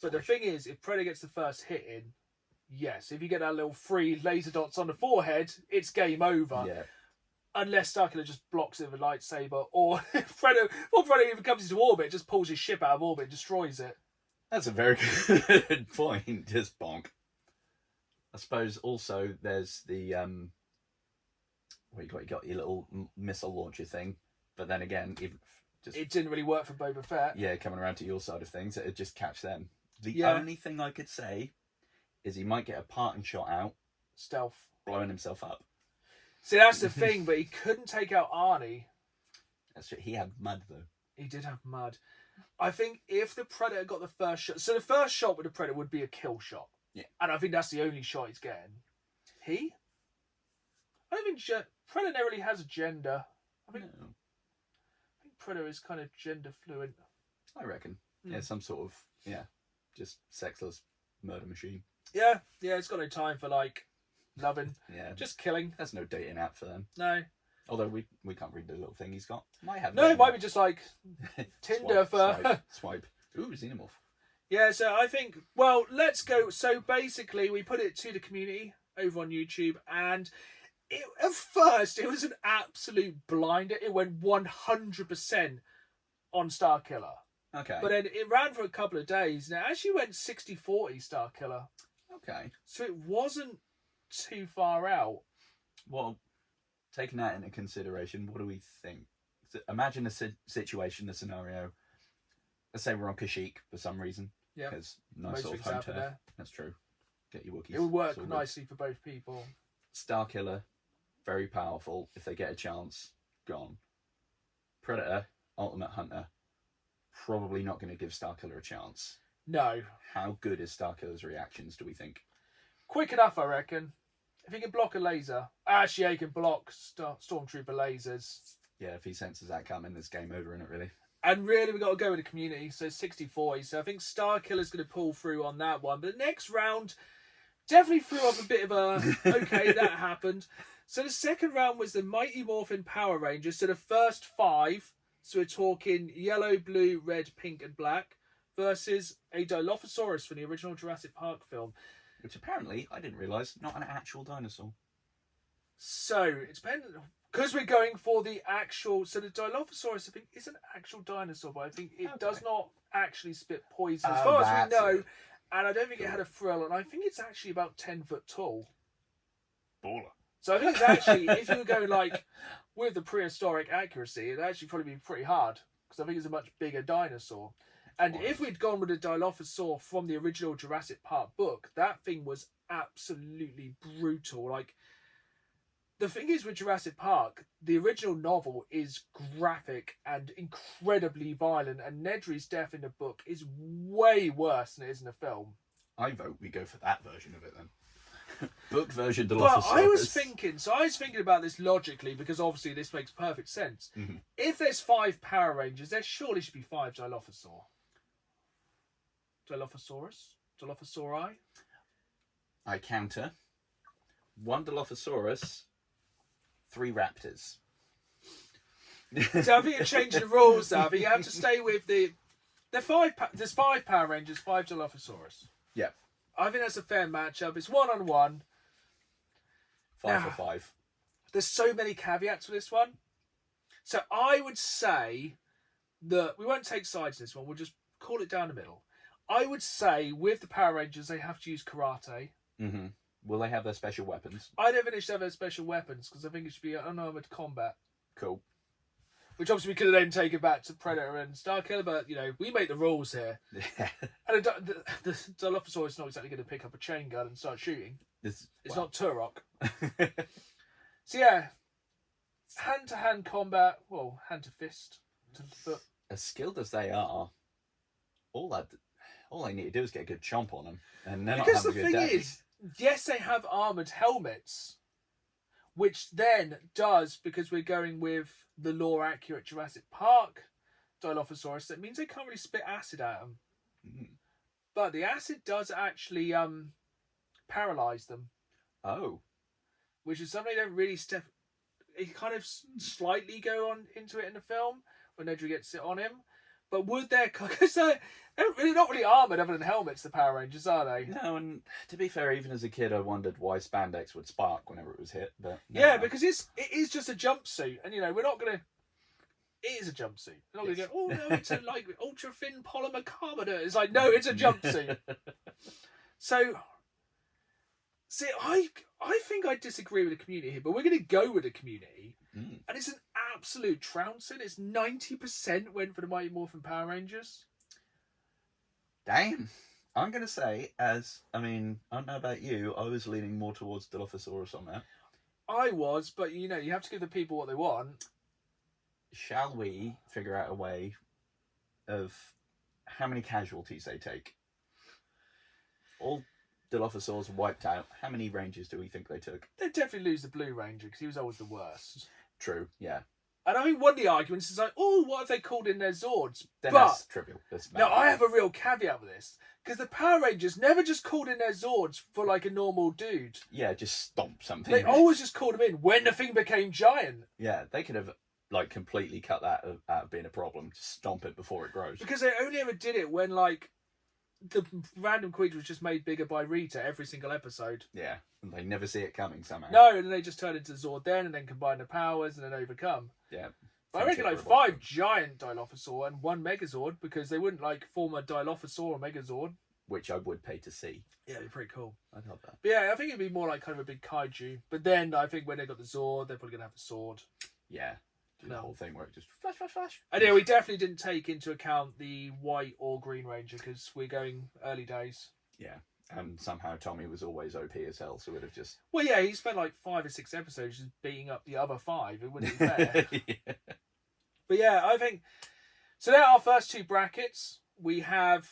But the thing is, if Predator gets the first hit in, yes, if you get that little 3 laser dots on the forehead, it's game over. Yeah. Unless Starkiller just blocks it with a lightsaber, or if Predator even comes into orbit, just pulls his ship out of orbit and destroys it. That's a very good point. Just bonk. I suppose also there's the you got your little missile launcher thing, but then again, it didn't really work for Boba Fett. Yeah, coming around to your side of things, it'd just catch them. The only thing I could say is he might get a parting shot out, stealth, blowing himself up. See, that's the thing, but he couldn't take out Arnie. That's it. He had mud though. He did have mud. I think if the Predator got the first shot, so the first shot with the Predator would be a kill shot. Yeah. And I think that's the only shot he's getting. I don't think Predator never really has a gender. I think Predator is kind of gender fluid. I reckon. Yeah, some sort of, just sexless murder machine. Yeah, it's got no time for, like, loving. Yeah. Just killing. There's no dating app for them. No. Although we can't read the little thing he's got. Might have. No, it might be just like Tinder swipe. Ooh, xenomorph. Yeah, so I think, well, let's go. So basically, we put it to the community over on YouTube, and at first, it was an absolute blinder. It went 100% on Starkiller. Okay. But then it ran for a couple of days. Now, it actually went 60-40 Starkiller. Okay. So it wasn't too far out. Well, taking that into consideration, what do we think? Imagine a situation, a scenario. Let's say we're on Kashyyyk for some reason. Yeah. Because nice sort of home turf. There. That's true. Get your Wookiees. It would work nicely for both people. Starkiller, very powerful. If they get a chance, gone. Predator, ultimate hunter, probably not going to give Starkiller a chance. No. How good is Starkiller's reactions, do we think? Quick enough, I reckon. If he can block a laser. Actually, he can block stormtrooper lasers. Yeah, if he senses that coming, it's game over, isn't it, really? And really, we've got to go with the community. So 60-40. So I think Starkiller's going to pull through on that one. But the next round definitely threw up a bit of a, okay, that happened. So the second round was the Mighty Morphin Power Rangers. So the first 5, so we're talking yellow, blue, red, pink, and black, versus a Dilophosaurus from the original Jurassic Park film. Which apparently, I didn't realise, not an actual dinosaur. So, it's dependent, because we're going for the actual, so the Dilophosaurus, I think, is an actual dinosaur, but I think it does not actually spit poison, as far as we know, and I don't think it had a frill, and I think it's actually about 10 foot tall. Baller. So I think it's actually, if you were going, like, with the prehistoric accuracy, it'd actually probably be pretty hard, because I think it's a much bigger dinosaur. And if we'd gone with a Dilophosaur from the original Jurassic Park book, that thing was absolutely brutal. Like, the thing is with Jurassic Park, the original novel is graphic and incredibly violent, and Nedry's death in the book is way worse than it is in the film. I vote we go for that version of it then. Book version Dilophosaurus. Well, I was thinking about this logically, because obviously this makes perfect sense. Mm-hmm. If there's 5 Power Rangers, there surely should be 5 Dilophosauri? I counter. 1 Dilophosaurus, 3 raptors. So I think you're changing the rules now, but you have to stay with there's 5 Power Rangers, 5 Dilophosaurus. Yeah. I think that's a fair matchup. It's 1-on-1. 5 for 5. There's so many caveats for this one. So I would say that we won't take sides in this one. We'll just call it down the middle. I would say with the Power Rangers, they have to use karate. Mm-hmm. Will they have their special weapons? I don't think they should have their special weapons, because I think it should be unarmored combat. Cool. Which obviously we could have then taken back to Predator and Starkiller, but, you know, we make the rules here. Yeah. And the Dilophosaurus is not exactly going to pick up a chain gun and start shooting. It's not Turok. So, yeah. Hand-to-hand combat, well, hand to fist, to foot. As skilled as they are, all they need to do is get a good chomp on them. And they're because not the having a good thing day. is, yes, they have armoured helmets, which then does, because we're going with the lore-accurate Jurassic Park Dilophosaurus, that means they can't really spit acid at them. Mm. But the acid does actually paralyse them. Oh. Which is something they don't really step... It kind of slightly go on into it in the film, when Nedry gets it on him. But would their... Because they're not really armoured other than helmets, the Power Rangers, are they? No, and to be fair, even as a kid, I wondered why spandex would spark whenever it was hit. But yeah, because it is just a jumpsuit. And, you know, we're not going to... It is a jumpsuit. We're not going to go, oh, no, it's a like ultra-thin polymer carbonate. It's like, no, it's a jumpsuit. So See, I think I disagree with the community here, but we're going to go with the community. Mm. And it's an absolute trouncing. It's 90% went for the Mighty Morphin Power Rangers. Damn. I'm going to say, I don't know about you, I was leaning more towards Dilophosaurus on that. I was, but you have to give the people what they want. Shall we figure out a way of how many casualties they take? All Dilophosaurs wiped out. How many Rangers do we think they took? They'd definitely lose the Blue Ranger because he was always the worst. True, yeah. And I think one of the arguments is like, oh, what if they called in their Zords? Then but that's trivial. no, I have a real caveat with this. Because the Power Rangers never just called in their Zords for like a normal dude. Yeah, just stomp something. They always just called them in when the thing became giant. Yeah, they could have like completely cut that out of being a problem. Just stomp it before it grows. Because they only ever did it when like the random creature was just made bigger by Rita every single episode. Yeah, and they never see it coming somehow. No, and then they just turn into Zord then and then combine the powers and then overcome. Yeah. But I reckon like 5 giant Dilophosaur and 1 Megazord because they wouldn't like form a Dilophosaur or Megazord. Which I would pay to see. Yeah, it'd be pretty cool. I'd love that. But yeah, I think it'd be more like kind of a big kaiju. But then I think when they got the Zord, they're probably going to have the sword. Yeah. Do the whole thing where it just flash, flash, flash. And yeah, we definitely didn't take into account the white or green ranger because we're going early days. Yeah. And somehow Tommy was always OP as hell, so it would have just... Well, yeah, he spent like 5 or 6 episodes just beating up the other 5. It wouldn't be fair. Yeah. But yeah, I think... So there are our first 2 brackets. We have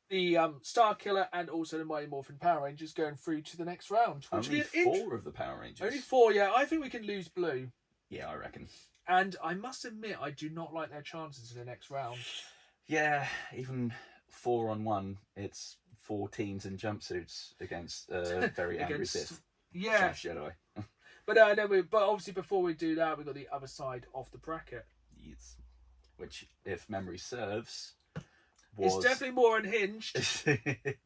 the Star Killer and also the Mighty Morphin Power Rangers going through to the next round. Which Only 4 of the Power Rangers. Only 4, yeah. I think we can lose Blue. Yeah, I reckon. And I must admit, I do not like their chances in the next round. Yeah, even 4-on-1, it's 4 teens in jumpsuits against very angry Sith. Yeah. Jedi. But but obviously before we do that, we've got the other side of the bracket. Yes. Which, if memory serves, was... It's definitely more unhinged. The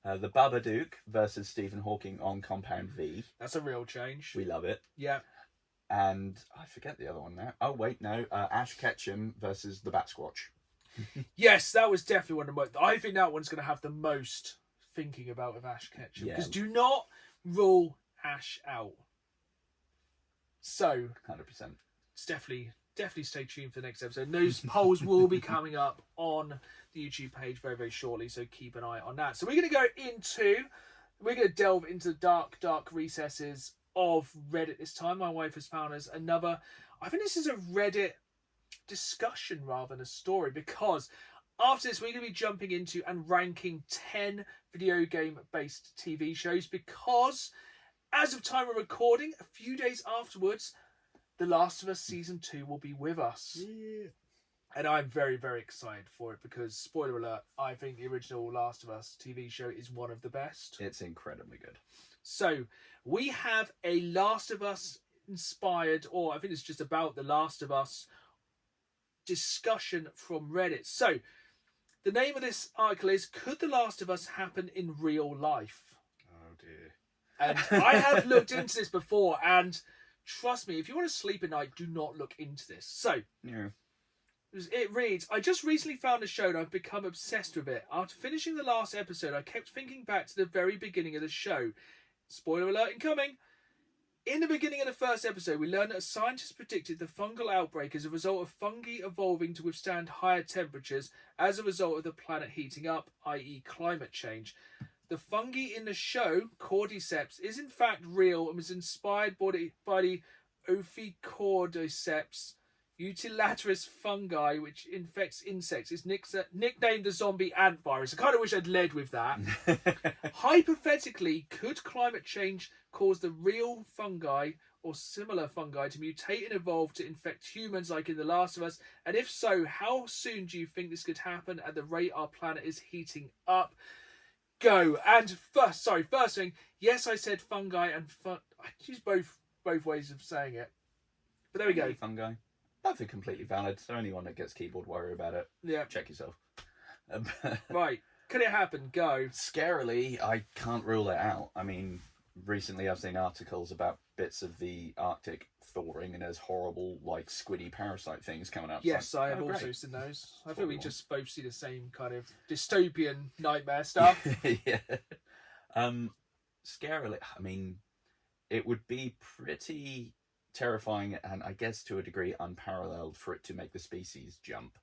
Babadook versus Stephen Hawking on Compound V. That's a real change. We love it. Yeah. And I forget the other one now. Oh, wait, no. Ash Ketchum versus the Bat Squatch. Yes, that was definitely one of the most... I think that one's going to have the most thinking about with Ash Ketchum. Because do not rule Ash out. So... 100%. It's definitely stay tuned for the next episode. And those polls will be coming up on the YouTube page very, very shortly. So keep an eye on that. So we're going to delve into the dark recesses of Reddit this time. My wife has found us another... I think this is a Reddit discussion rather than a story, because after this we're going to be jumping into and ranking 10 video game based TV shows, because as of time of recording, a few days afterwards, The Last of Us Season 2 will be with us. Yeah. And I'm very, very excited for it because, spoiler alert, I think the original Last of Us TV show is one of the best. It's incredibly good. So, we have a Last of Us inspired, or I think it's just about The Last of Us discussion from Reddit. So, the name of this article is, Could The Last of Us Happen in Real Life? Oh dear. And I have looked into this before, and trust me, if you want to sleep at night, do not look into this. So, yeah. It reads, I just recently found a show and I've become obsessed with it. After finishing the last episode, I kept thinking back to the very beginning of the show. Spoiler alert incoming. In the beginning of the first episode, we learned that a scientist predicted the fungal outbreak as a result of fungi evolving to withstand higher temperatures as a result of the planet heating up, i.e. climate change. The fungi in the show, Cordyceps, is in fact real and was inspired by the Ophicordyceps utilaris fungi, which infects insects. It's nicknamed the zombie ant virus. I kind of wish I'd led with that. Hypothetically, could climate change cause the real fungi or similar fungi to mutate and evolve to infect humans like in The Last of Us? And if so, how soon do you think this could happen at the rate our planet is heating up? Go. And first thing, yes, I said fungi and I use both ways of saying it. But there we go. Fungi. Both are completely valid. So anyone that gets keyboard worry about it, yeah, check yourself. Right. Could it happen? Go. Scarily, I can't rule it out. I mean, recently I've seen articles about bits of the Arctic thawing and there's horrible, like, squiddy parasite things coming up. Yes, like, I have also great. seen those. I think we just both see the same kind of dystopian nightmare stuff. Yeah. scarily, I mean, it would be pretty terrifying and I guess to a degree unparalleled for it to make the species jump.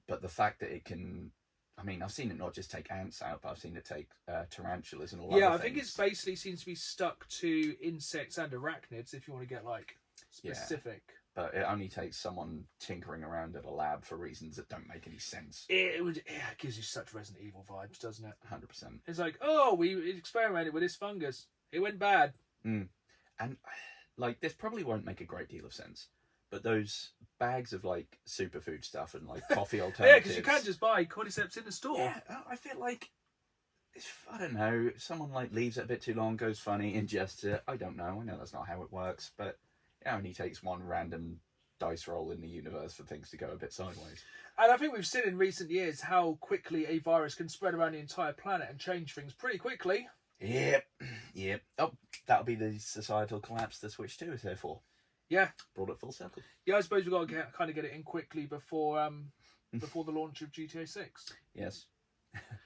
But the fact that it can, I mean, I've seen it not just take ants out, but I've seen it take tarantulas and all Yeah, other I think things. it's basically seems to be stuck to insects and arachnids if you want to get like specific. Yeah, but it only takes someone tinkering around at a lab for reasons that don't make any sense. It gives you such Resident Evil vibes, doesn't it? 100%. It's like, oh, we experimented with this fungus. It went bad. And like, this probably won't make a great deal of sense, but those bags of like superfood stuff and like coffee alternatives. Yeah, because you can't just buy cordyceps in the store. Yeah, I feel like, I don't know, someone like leaves it a bit too long, goes funny, ingests it. I don't know. I know that's not how it works, but it only takes one random dice roll in the universe for things to go a bit sideways. And I think we've seen in recent years how quickly a virus can spread around the entire planet and change things pretty quickly. Yep. Oh, that'll be the societal collapse the Switch 2 is here for. Yeah. Brought it full circle. Yeah, I suppose we've got to kind of get it in quickly before the launch of GTA 6. Yes.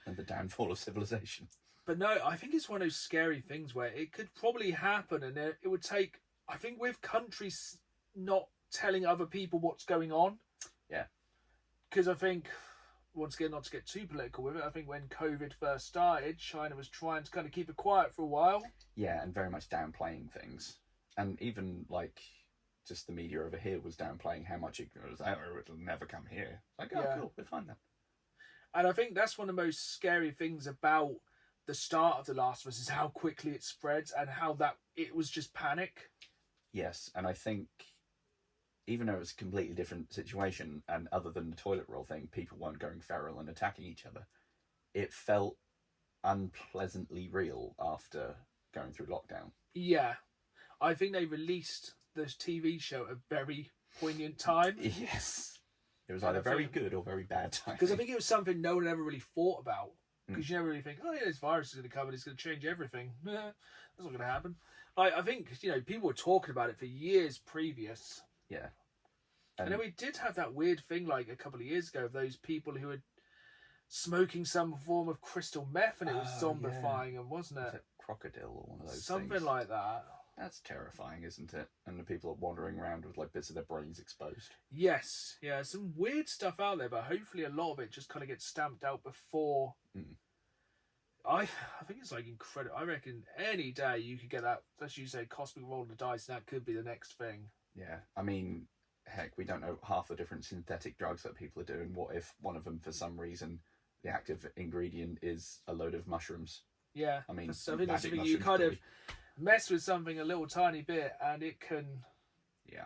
And the downfall of civilization. But no, I think it's one of those scary things where it could probably happen and it would take, I think with countries not telling other people what's going on. Yeah. Because I think, once again, not to get too political with it, I think when COVID first started, China was trying to kind of keep it quiet for a while. Yeah, and very much downplaying things. And even, like, just the media over here was downplaying how much it was, oh, it'll never come here. Like, oh, Yeah. cool, we'll find that. And I think that's one of the most scary things about the start of The Last of Us is how quickly it spreads and how that it was just panic. Yes, and I think even though it was a completely different situation, and other than the toilet roll thing, people weren't going feral and attacking each other, it felt unpleasantly real after going through lockdown. Yeah. I think they released the TV show at a very poignant time. Yes. It was either very good or very bad time. Because I think it was something no one ever really thought about. Because you never really think, oh yeah, this virus is going to come and it's going to change everything. That's not going to happen. I think, people were talking about it for years previous. Yeah. And then we did have that weird thing like a couple of years ago of those people who were smoking some form of crystal meth and it was zombifying them, wasn't it? Was it crocodile or one of those Something things? like that. That's terrifying, isn't it? And the people are wandering around with like bits of their brains exposed. Yes. Yeah, some weird stuff out there, but hopefully a lot of it just kind of gets stamped out before... I think it's like incredible. I reckon any day you could get that, as you say, cosmic roll of the dice, and that could be the next thing. Yeah, I mean, heck, we don't know half the different synthetic drugs that people are doing. What if one of them, for some reason, the active ingredient is a load of mushrooms? Yeah, I mean, that's something magic you mushrooms, kind of probably. mess with something a little tiny bit, and it can. Yeah,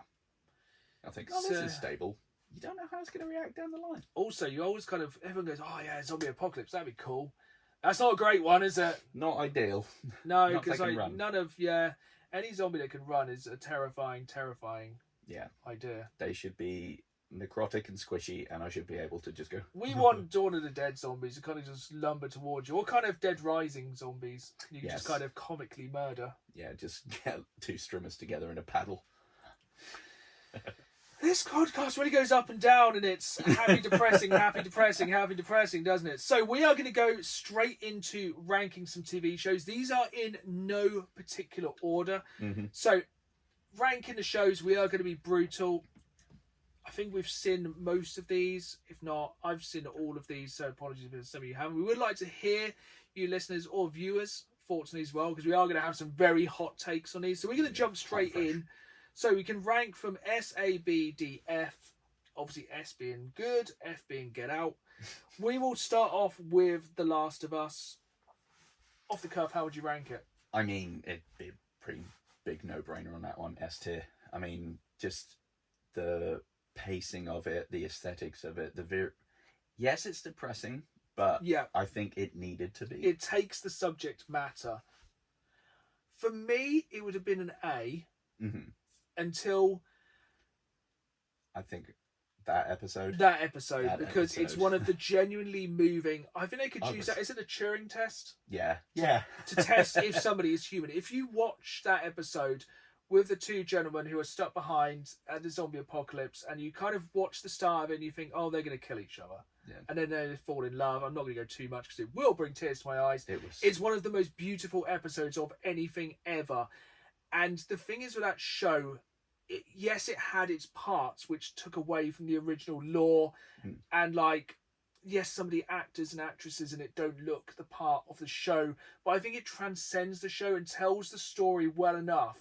I think It's, this is stable. You don't know how it's going to react down the line. Also, you always kind of everyone goes, "Oh yeah, zombie apocalypse, that'd be cool." That's not a great one, is it? Not ideal. No, Not because they can run. none of any zombie that can run is a terrifying Yeah, idea. they should be necrotic and squishy, and I should be able to just go. We want Dawn of the Dead zombies to kind of just lumber towards you, or kind of Dead Rising zombies. You can just Yes. kind of comically murder. Yeah, just get two strimmers together in a paddle. This podcast really goes up and down, and it's happy, depressing, happy, depressing, happy, depressing, doesn't it? So we are going to go straight into ranking some TV shows. These are in no particular order. So ranking the shows, we are going to be brutal. I think we've seen most of these. If not, I've seen all of these, so apologies if some of you haven't. We would like to hear you listeners or viewers' thoughts on these as well, because we are going to have some very hot takes on these. So we're going to jump straight in. So we can rank from S, A, B, D, F. Obviously S being good, F being get out. We will start off with The Last of Us. Off the cuff, how would you rank it? I mean, it'd be a pretty big no-brainer on that one, S tier. I mean, just the pacing of it, the aesthetics of it, yes, it's depressing, but Yeah. I think it needed to be. It takes the subject matter. For me, it would have been an A until I think that episode. that episode, because it's episode. one of the genuinely moving. I think they could I use was- that. Is it a Turing test? Yeah. To test if somebody is human. If you watch that episode with the two gentlemen who are stuck behind at the zombie apocalypse, and you kind of watch the start of it and you think, oh, they're going to kill each other. Yeah. And then they fall in love. I'm not going to go too much because it will bring tears to my eyes. It's one of the most beautiful episodes of anything ever. And the thing is with that show, yes, it had its parts which took away from the original lore. And like, yes, some of the actors and actresses in it don't look the part of the show. But I think it transcends the show and tells the story well enough.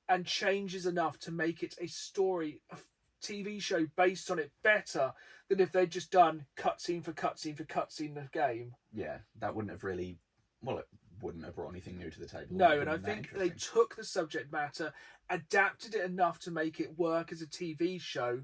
And changes enough to make it a story, a TV show based on it better than if they'd just done cutscene for cutscene for cutscene the game. Yeah, that wouldn't have really... Well, it wouldn't have brought anything new to the table. No, and I think they took the subject matter, adapted it enough to make it work as a TV show,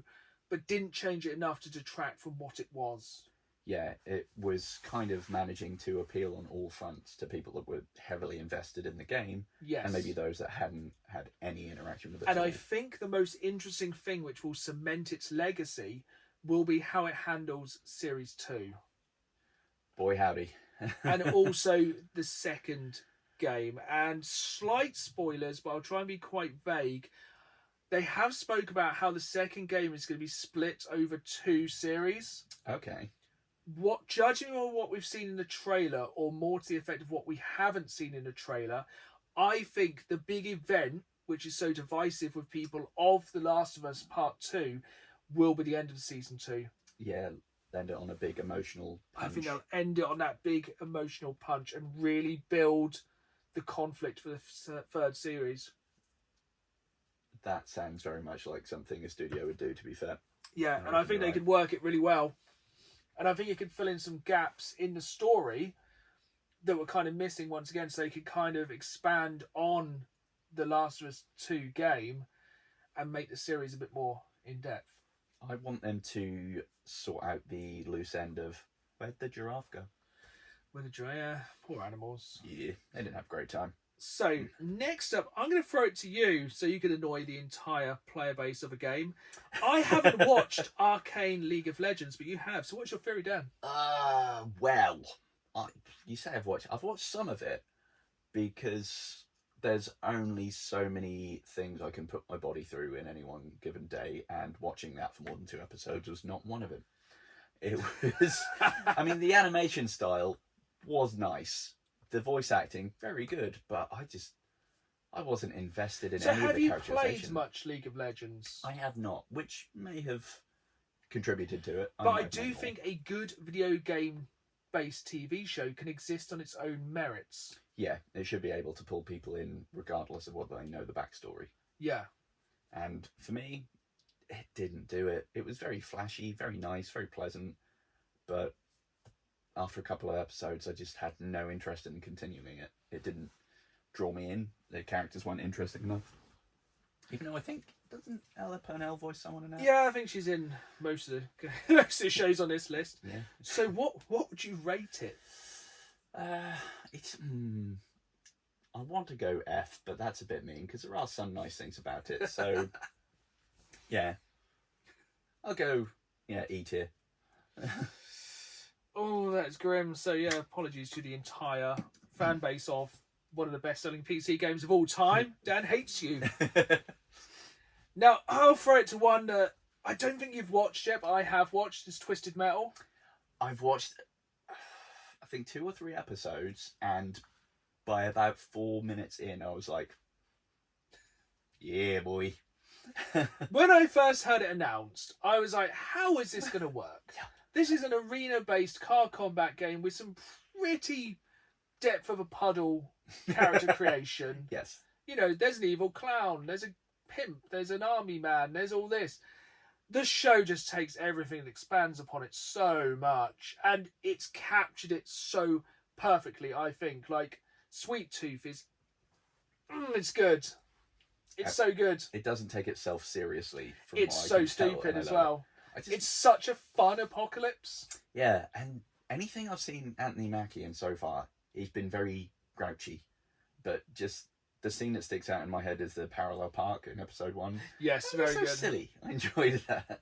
but didn't change it enough to detract from what it was. Yeah, it was kind of managing to appeal on all fronts to people that were heavily invested in the game. Yes. And maybe those that hadn't had any interaction with it. And I think the most interesting thing which will cement its legacy will be how it handles Series 2. Boy howdy. And also the second game. And slight spoilers, but I'll try and be quite vague. They have spoke about how the second game is going to be split over 2 series. Okay. Judging on what we've seen in the trailer, or more to the effect of what we haven't seen in the trailer, I think the big event, which is so divisive with people, of The Last of Us Part 2, will be the end of Season 2. Yeah, end it on a big emotional punch. I think they'll end it on that big emotional punch and really build the conflict for the third series. That sounds very much like something a studio would do, to be fair. Yeah, and I think they could work it really well. And I think it could fill in some gaps in the story that were kind of missing once again, so they could kind of expand on the Last of Us 2 game and make the series a bit more in-depth. I want them to sort out the loose end of where'd the giraffe go? With the giraffe, poor animals. Yeah, they didn't have a great time. So, next up, I'm going to throw it to you so you can annoy the entire player base of a game. I haven't watched Arcane League of Legends, but you have. So what's your theory, Dan? Well, you say I've watched some of it because there's only so many things I can put my body through in any one given day, and watching that for more than 2 episodes was not one of them. It was... I mean, the animation style was nice. The voice acting, very good, but I wasn't invested in any of the characterization. So have you played much League of Legends? I have not, which may have contributed to it. But I do think a good video game-based TV show can exist on its own merits. Yeah, it should be able to pull people in regardless of whether they know the backstory. Yeah. And for me, it didn't do it. It was very flashy, very nice, very pleasant, but after a couple of episodes, I just had no interest in continuing it. It didn't draw me in. The characters weren't interesting enough. Even though I think, doesn't Ella Purnell voice someone in it? Yeah, I think she's in most of the shows on this list. Yeah. So what would you rate it? It's... I want to go F, but that's a bit mean, because there are some nice things about it. So, yeah. I'll go, E tier. Oh, that's grim. So, yeah, apologies to the entire fan base of one of the best-selling PC games of all time. Dan hates you. Now, I'll throw it to one that I don't think you've watched yet, but I have watched, is Twisted Metal. I've watched, I think, 2 or 3 episodes, and by about 4 minutes in, I was like, yeah, boy. When I first heard it announced, I was like, how is this going to work? This is an arena-based car combat game with some pretty depth of a puddle character creation. Yes. You know, there's an evil clown, there's a pimp, there's an army man, there's all this. The show just takes everything and expands upon it so much, and it's captured it so perfectly, I think. Like, Sweet Tooth is... it's good. It's so good. It doesn't take itself seriously. It's so stupid as well. It's such a fun apocalypse. Yeah, and anything I've seen Anthony Mackie in so far, he's been very grouchy. But just the scene that sticks out in my head is the parallel park in episode 1. Yes, very good. Silly. I enjoyed that.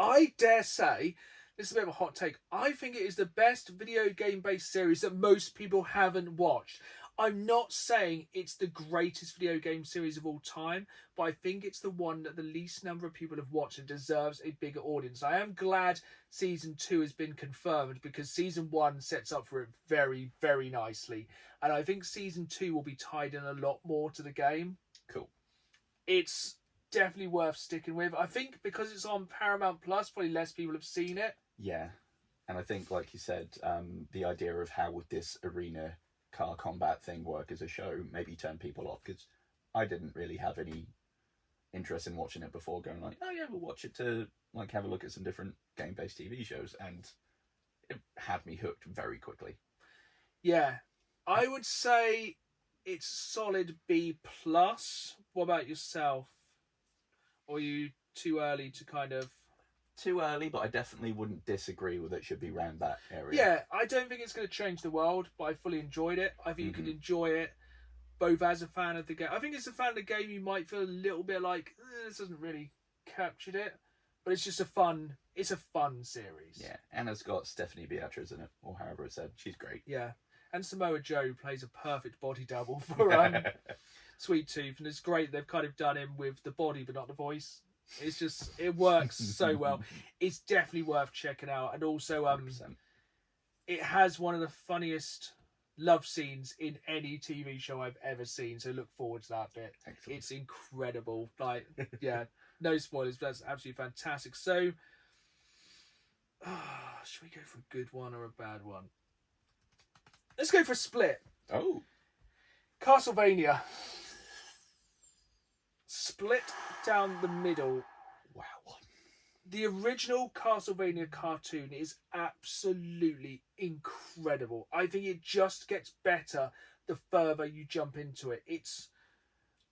I dare say, this is a bit of a hot take, I think it is the best video game-based series that most people haven't watched. I'm not saying it's the greatest video game series of all time, but I think it's the one that the least number of people have watched and deserves a bigger audience. I am glad season 2 has been confirmed because season 1 sets up for it very, very nicely. And I think season 2 will be tied in a lot more to the game. Cool. It's definitely worth sticking with. I think because it's on Paramount Plus, probably less people have seen it. Yeah. And I think, like you said, the idea of how would this arena car combat thing work as a show maybe turn people off, because I didn't really have any interest in watching it before, going like, oh yeah, we'll watch it to like have a look at some different game-based TV shows, and it had me hooked very quickly. Yeah, I would say it's solid B+. What about yourself? Or are you too early to kind of... Too early, but I definitely wouldn't disagree with it should be around that area. Yeah, I don't think it's going to change the world, but I fully enjoyed it. I think you can enjoy it both as a fan of the game. I think as a fan of the game, you might feel a little bit like, this hasn't really captured it, but it's just a fun series. Yeah, and it's got Stephanie Beatriz in it, or however it's said. She's great. Yeah, and Samoa Joe plays a perfect body double for Sweet Tooth, and it's great they've kind of done him with the body but not the voice. It's just, it works so well. It's definitely worth checking out. And also, 100%. It has one of the funniest love scenes in any TV show I've ever seen. So look forward to that bit. Excellent. It's incredible. Like, yeah, no spoilers, but that's absolutely fantastic. So, should we go for a good one or a bad one? Let's go for a split. Oh. Castlevania. Split down the middle. Wow. The original Castlevania cartoon is absolutely incredible. I think it just gets better the further you jump into it.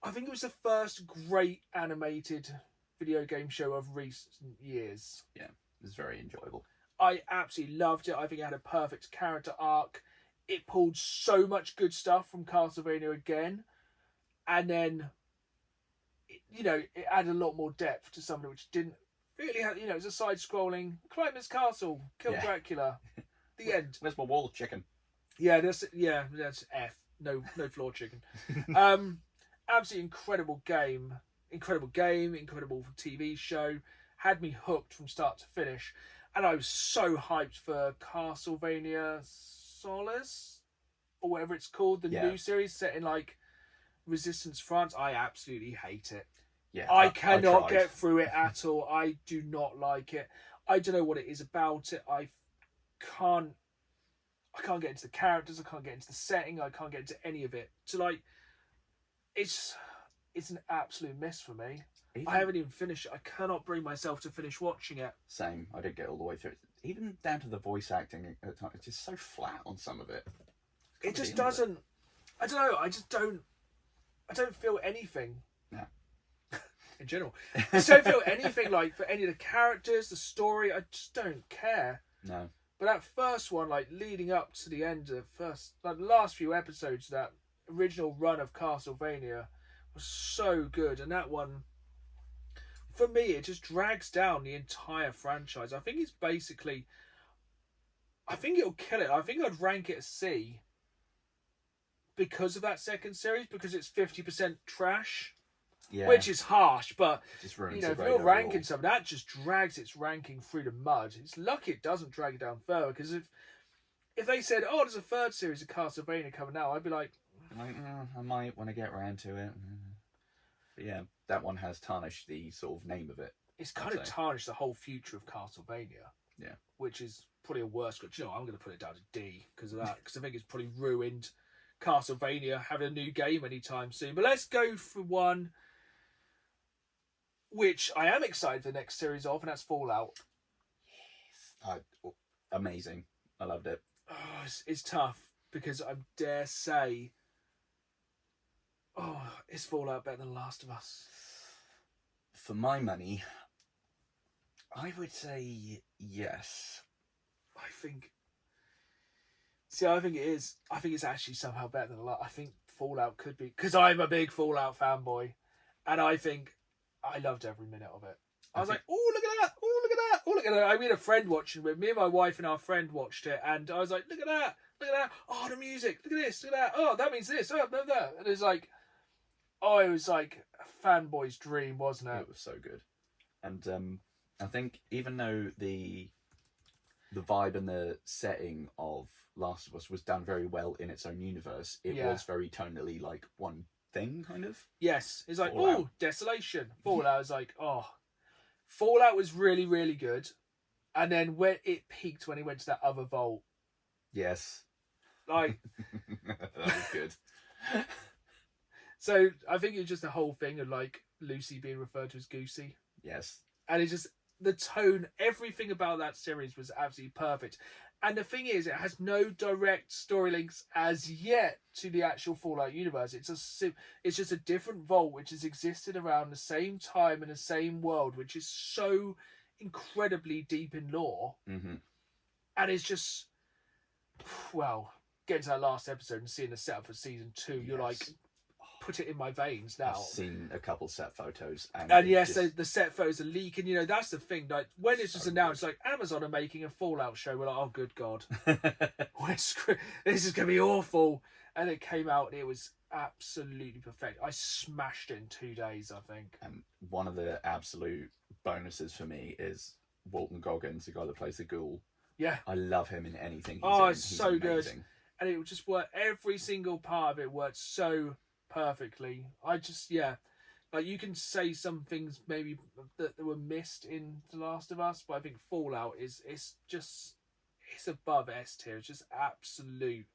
I think it was the first great animated video game show of recent years. Yeah, it's very enjoyable. I absolutely loved it. I think it had a perfect character arc. It pulled so much good stuff from Castlevania again. And then, it added a lot more depth to something which didn't really have, it's a side-scrolling, climb this castle, kill Dracula, the end. Where's my wall chicken? Yeah, that's F. No floor chicken. Absolutely incredible game, incredible TV show. Had me hooked from start to finish, and I was so hyped for Castlevania Solace, or whatever it's called, the new series set in like Resistance France. I absolutely hate it. Yeah, I cannot get through it at all. I do not like it. I don't know what it is about it. I can't get into the characters. I can't get into the setting. I can't get into any of it. So it's an absolute miss for me. I haven't even finished it. I cannot bring myself to finish watching it. Same. I did get all the way through it. Even down to the voice acting at times, it's just so flat on some of it. It just doesn't. I don't know. I don't feel anything. Yeah. In general, I just don't feel anything like for any of the characters, the story. I just don't care. No. But that first one, leading up to the end of the last few episodes, that original run of Castlevania was so good, and that one, for me, it just drags down the entire franchise. I think it's basically, I think it'll kill it. I think I'd rank it a C because of that second series, because it's 50% trash. Yeah. Which is harsh, but just ruins if you're ranking something, that just drags its ranking through the mud. It's lucky it doesn't drag it down further, because if they said, "Oh, there's a third series of Castlevania coming out," I'd be like, I might want to get around to it. But yeah, that one has tarnished the sort of name of it. It's kind of tarnished the whole future of Castlevania. Yeah, which is probably a worse. I'm going to put it down to D because of that, because I think it's probably ruined Castlevania having a new game anytime soon. But let's go for one which I am excited for the next series of, and that's Fallout. Yes. Amazing. I loved it. Oh, it's tough, because I dare say, is Fallout better than Last of Us? For my money, I would say yes. I think it is. I think it's actually somehow better than a lot. I think Fallout could be, because I'm a big Fallout fanboy, and I think I loved every minute of it. I was like, oh, look at that! Oh, look at that! Oh, look at that! I mean, a friend watching with me and my wife and our friend watched it, and I was like, look at that! Look at that. Oh, the music. Look at this. Look at that. Oh, that means this. Oh, that. And it's like, oh, it was like a fanboy's dream, wasn't it? It was so good. And I think even though the vibe and the setting of Last of Us was done very well in its own universe, it was very tonally like one thing, kind of. Yes. It's like, Fallout. oh, Desolation. Fallout was like, oh. Fallout was really, really good. And then when it peaked when he went to that other vault. Yes. Like, that was good. So I think it's just the whole thing of like Lucy being referred to as Goosey. Yes. And it's just the tone, everything about that series was absolutely perfect. And the thing is, it has no direct story links as yet to the actual Fallout universe. It's just a different vault which has existed around the same time in the same world, which is so incredibly deep in lore. Mm-hmm. And it's just, well, getting to that last episode and seeing the setup for season 2, you're like, put it in my veins now. I've seen a couple set photos, and yes, the set photos are leaking. You know, that's the thing. Like when this was announced, like Amazon are making a Fallout show. We're like, oh, good God, this is gonna be awful. And it came out, and it was absolutely perfect. I smashed it in 2 days, I think. And one of the absolute bonuses for me is Walton Goggins, the guy that plays the Ghoul. Yeah, I love him in anything. It's so good, and it would just work. Every single part of it worked so perfectly. Like you can say some things maybe that were missed in The Last of Us, but I think Fallout it's above S tier. It's just absolute.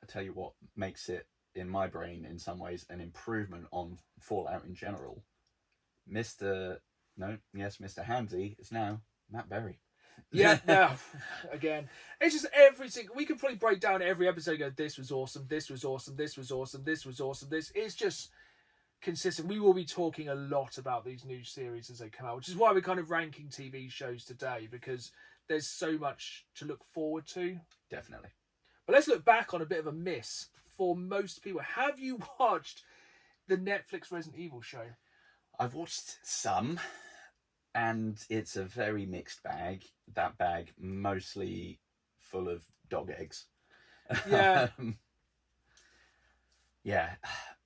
I tell you what makes it, in my brain, in some ways, an improvement on Fallout in general. Mr. Handsy is now Matt Berry. Yeah, no. Again, it's just everything. We could probably break down every episode and go, this was awesome, this was awesome, this was awesome, this was awesome. This is just consistent. We will be talking a lot about these new series as they come out, which is why we're kind of ranking TV shows today, because there's so much to look forward to. Definitely. But let's look back on a bit of a miss for most people. Have you watched the Netflix Resident Evil show? I've watched some, and it's a very mixed bag. That bag mostly full of dog eggs. Yeah. Yeah.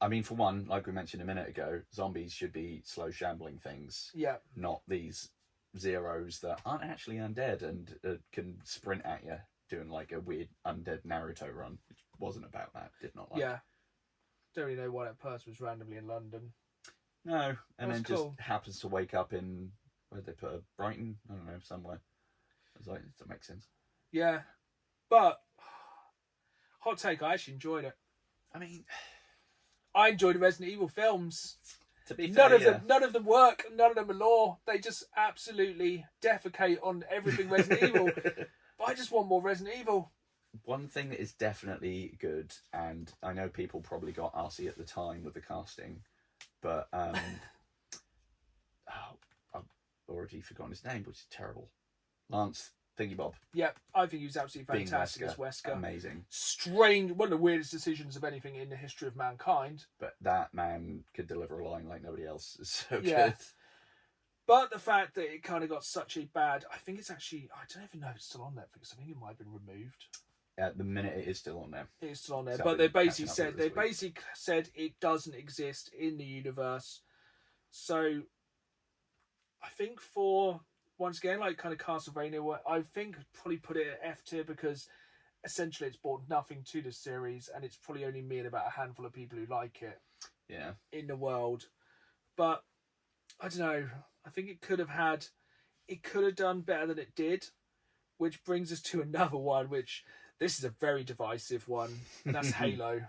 I mean, for one, like we mentioned a minute ago, zombies should be slow shambling things. Yeah. Not these zeros that aren't actually undead and can sprint at you doing like a weird undead Naruto run, which wasn't about that. Did not like. Yeah. Don't really know why that person was randomly in London. No, and then cool. just happens to wake up in, where did they put her? Brighton? I don't know, somewhere. I was like, that makes sense. Yeah. But, hot take, I actually enjoyed it. I mean, I enjoyed the Resident Evil films. To be fair, none of them work, none of them are lore. They just absolutely defecate on everything Resident Evil. But I just want more Resident Evil. One thing that is definitely good, and I know people probably got arsey at the time with the casting, but I've already forgotten his name, which is terrible. Lance Thingy Bob. Yeah, I think he was absolutely fantastic as Wesker. Amazing. Strange, one of the weirdest decisions of anything in the history of mankind. But that man could deliver a line like nobody else. It's so Yeah. good. But the fact that it kind of got such a bad... I think it's actually... I don't even know if it's still on Netflix. I think it might have been removed. At the minute, it is still on there. It is still on there. So but they basically catching up said it doesn't exist in the universe. So I think for... Once again, like kind of Castlevania, I think probably put it at F tier because essentially it's brought nothing to the series, and it's probably only me and about a handful of people who like it. Yeah. In the world. But I don't know. I think it could have done better than it did, which brings us to another one, which this is a very divisive one, and that's Halo.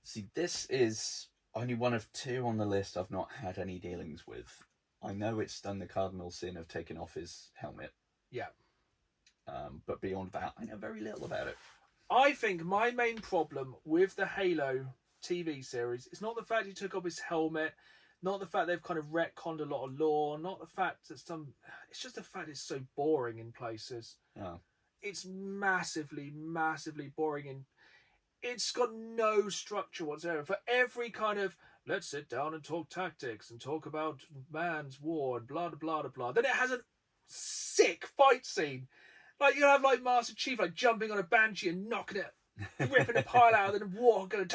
See, this is only one of two on the list I've not had any dealings with. I know it's done the cardinal sin of taking off his helmet. Yeah. But beyond that, I know very little about it. I think my main problem with the Halo TV series is not the fact he took off his helmet, not the fact they've kind of retconned a lot of lore, not the fact that it's just the fact it's so boring in places. Oh. It's massively, massively boring, and it's got no structure whatsoever. For every kind of, let's sit down and talk tactics and talk about man's war and blah, blah, blah, blah. Then it has a sick fight scene. Like, you'll have, like, Master Chief, like, jumping on a Banshee and knocking it, ripping a pile out, and then war going,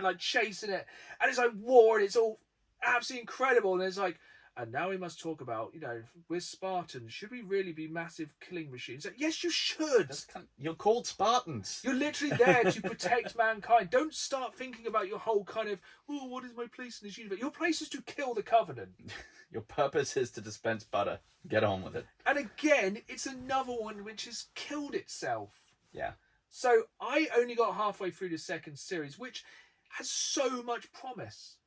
like, chasing it. And it's like war, and it's all absolutely incredible. And it's like, and now we must talk about, we're Spartans. Should we really be massive killing machines? Like, yes, you should. You're called Spartans. You're literally there to protect mankind. Don't start thinking about your whole kind of, what is my place in this universe? Your place is to kill the Covenant. Your purpose is to dispense butter. Get on with it. And again, it's another one which has killed itself. Yeah. So I only got halfway through the second series, which has so much promise.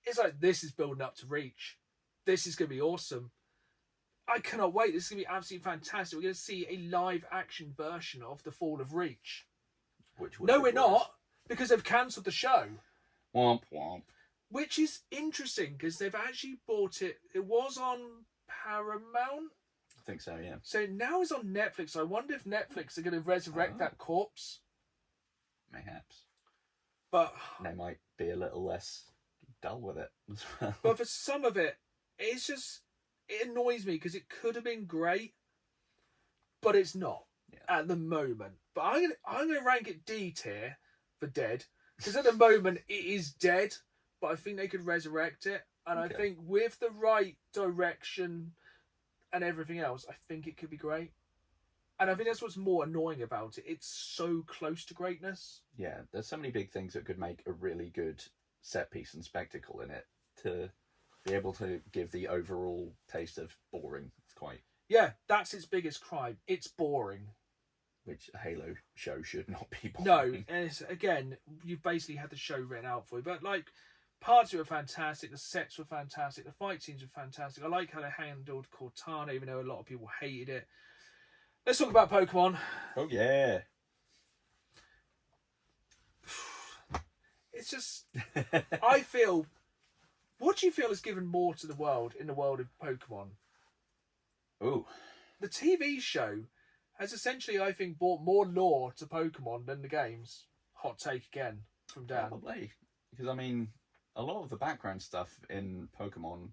It's like, this is building up to Reach. This is going to be awesome. I cannot wait. This is going to be absolutely fantastic. We're going to see a live action version of The Fall of Reach. No, we're not, because they've cancelled the show. Womp womp. Which is interesting, because they've actually bought it. It was on Paramount. I think so, yeah. So now it's on Netflix. I wonder if Netflix are going to resurrect that corpse. Mayhaps. But they might be a little less dull with it as well. But for some of it, it's just, it annoys me because it could have been great, but it's not at the moment. But I'm gonna rank it D tier for dead, because at the moment it is dead, but I think they could resurrect it, and I think with the right direction and everything else, I think it could be great. And I think that's what's more annoying about it. It's so close to greatness. Yeah, there's so many big things that could make a really good set piece and spectacle in it, to be able to give the overall taste of boring. It's quite... Yeah, that's its biggest crime. It's boring. Which a Halo show should not be boring. No, and it's, again, you've basically had the show written out for you. But, like, parts of it were fantastic. The sets were fantastic. The fight scenes were fantastic. I like how they handled Cortana, even though a lot of people hated it. Let's talk about Pokemon. Oh, yeah. It's just... I feel... What do you feel has given more to the world in the world of Pokemon? Ooh. The TV show has essentially, I think, brought more lore to Pokemon than the games. Hot take again from Dan. Probably. Because, I mean, a lot of the background stuff in Pokemon,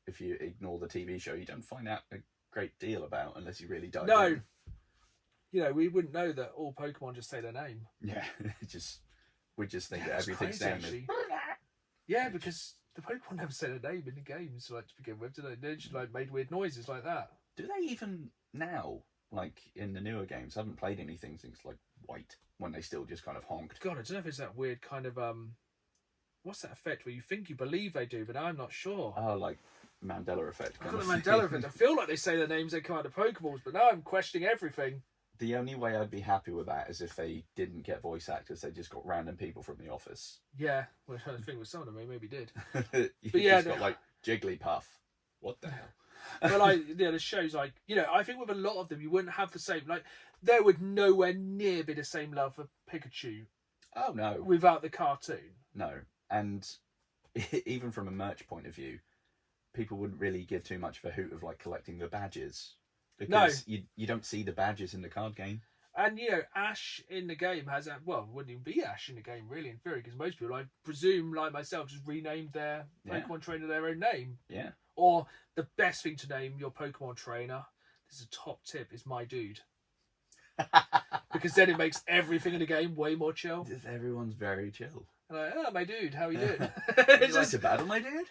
if you ignore the TV show, you don't find out a great deal about unless you really dive in. We wouldn't know that all Pokemon just say their name. Yeah, we just think that everything's name is... Yeah, because the Pokemon never said a name in the games, like, to begin with, did they? They just, like, made weird noises like that. Do they even now, like, in the newer games? I haven't played anything since, like, White, when they still just kind of honked. God, I don't know if it's that weird kind of, what's that effect where you think you believe they do, but I'm not sure. Oh, like Mandela effect. I've got the Mandela effect. I feel like they say their names, they come out of Pokeballs, but now I'm questioning everything. The only way I'd be happy with that is if they didn't get voice actors, they just got random people from the office. Yeah, well, I think with some of them they maybe did. But yeah, just got like Jigglypuff. What the hell? But like, the shows, like, I think with a lot of them you wouldn't have the same, like, there would nowhere near be the same love for Pikachu. Oh no. Without the cartoon. No. And even from a merch point of view, people wouldn't really give too much of a hoot of like collecting the badges. Because you don't see the badges in the card game. And, Ash in the game has... Well, it wouldn't even be Ash in the game, really, in theory, because most people, I presume, like myself, just renamed their Pokemon trainer their own name. Yeah. Or the best thing to name your Pokemon trainer, this is a top tip, is My Dude. Because then it makes everything in the game way more chill. Everyone's very chill. And like, oh, my dude, how are you doing? It's just a battle, my dude?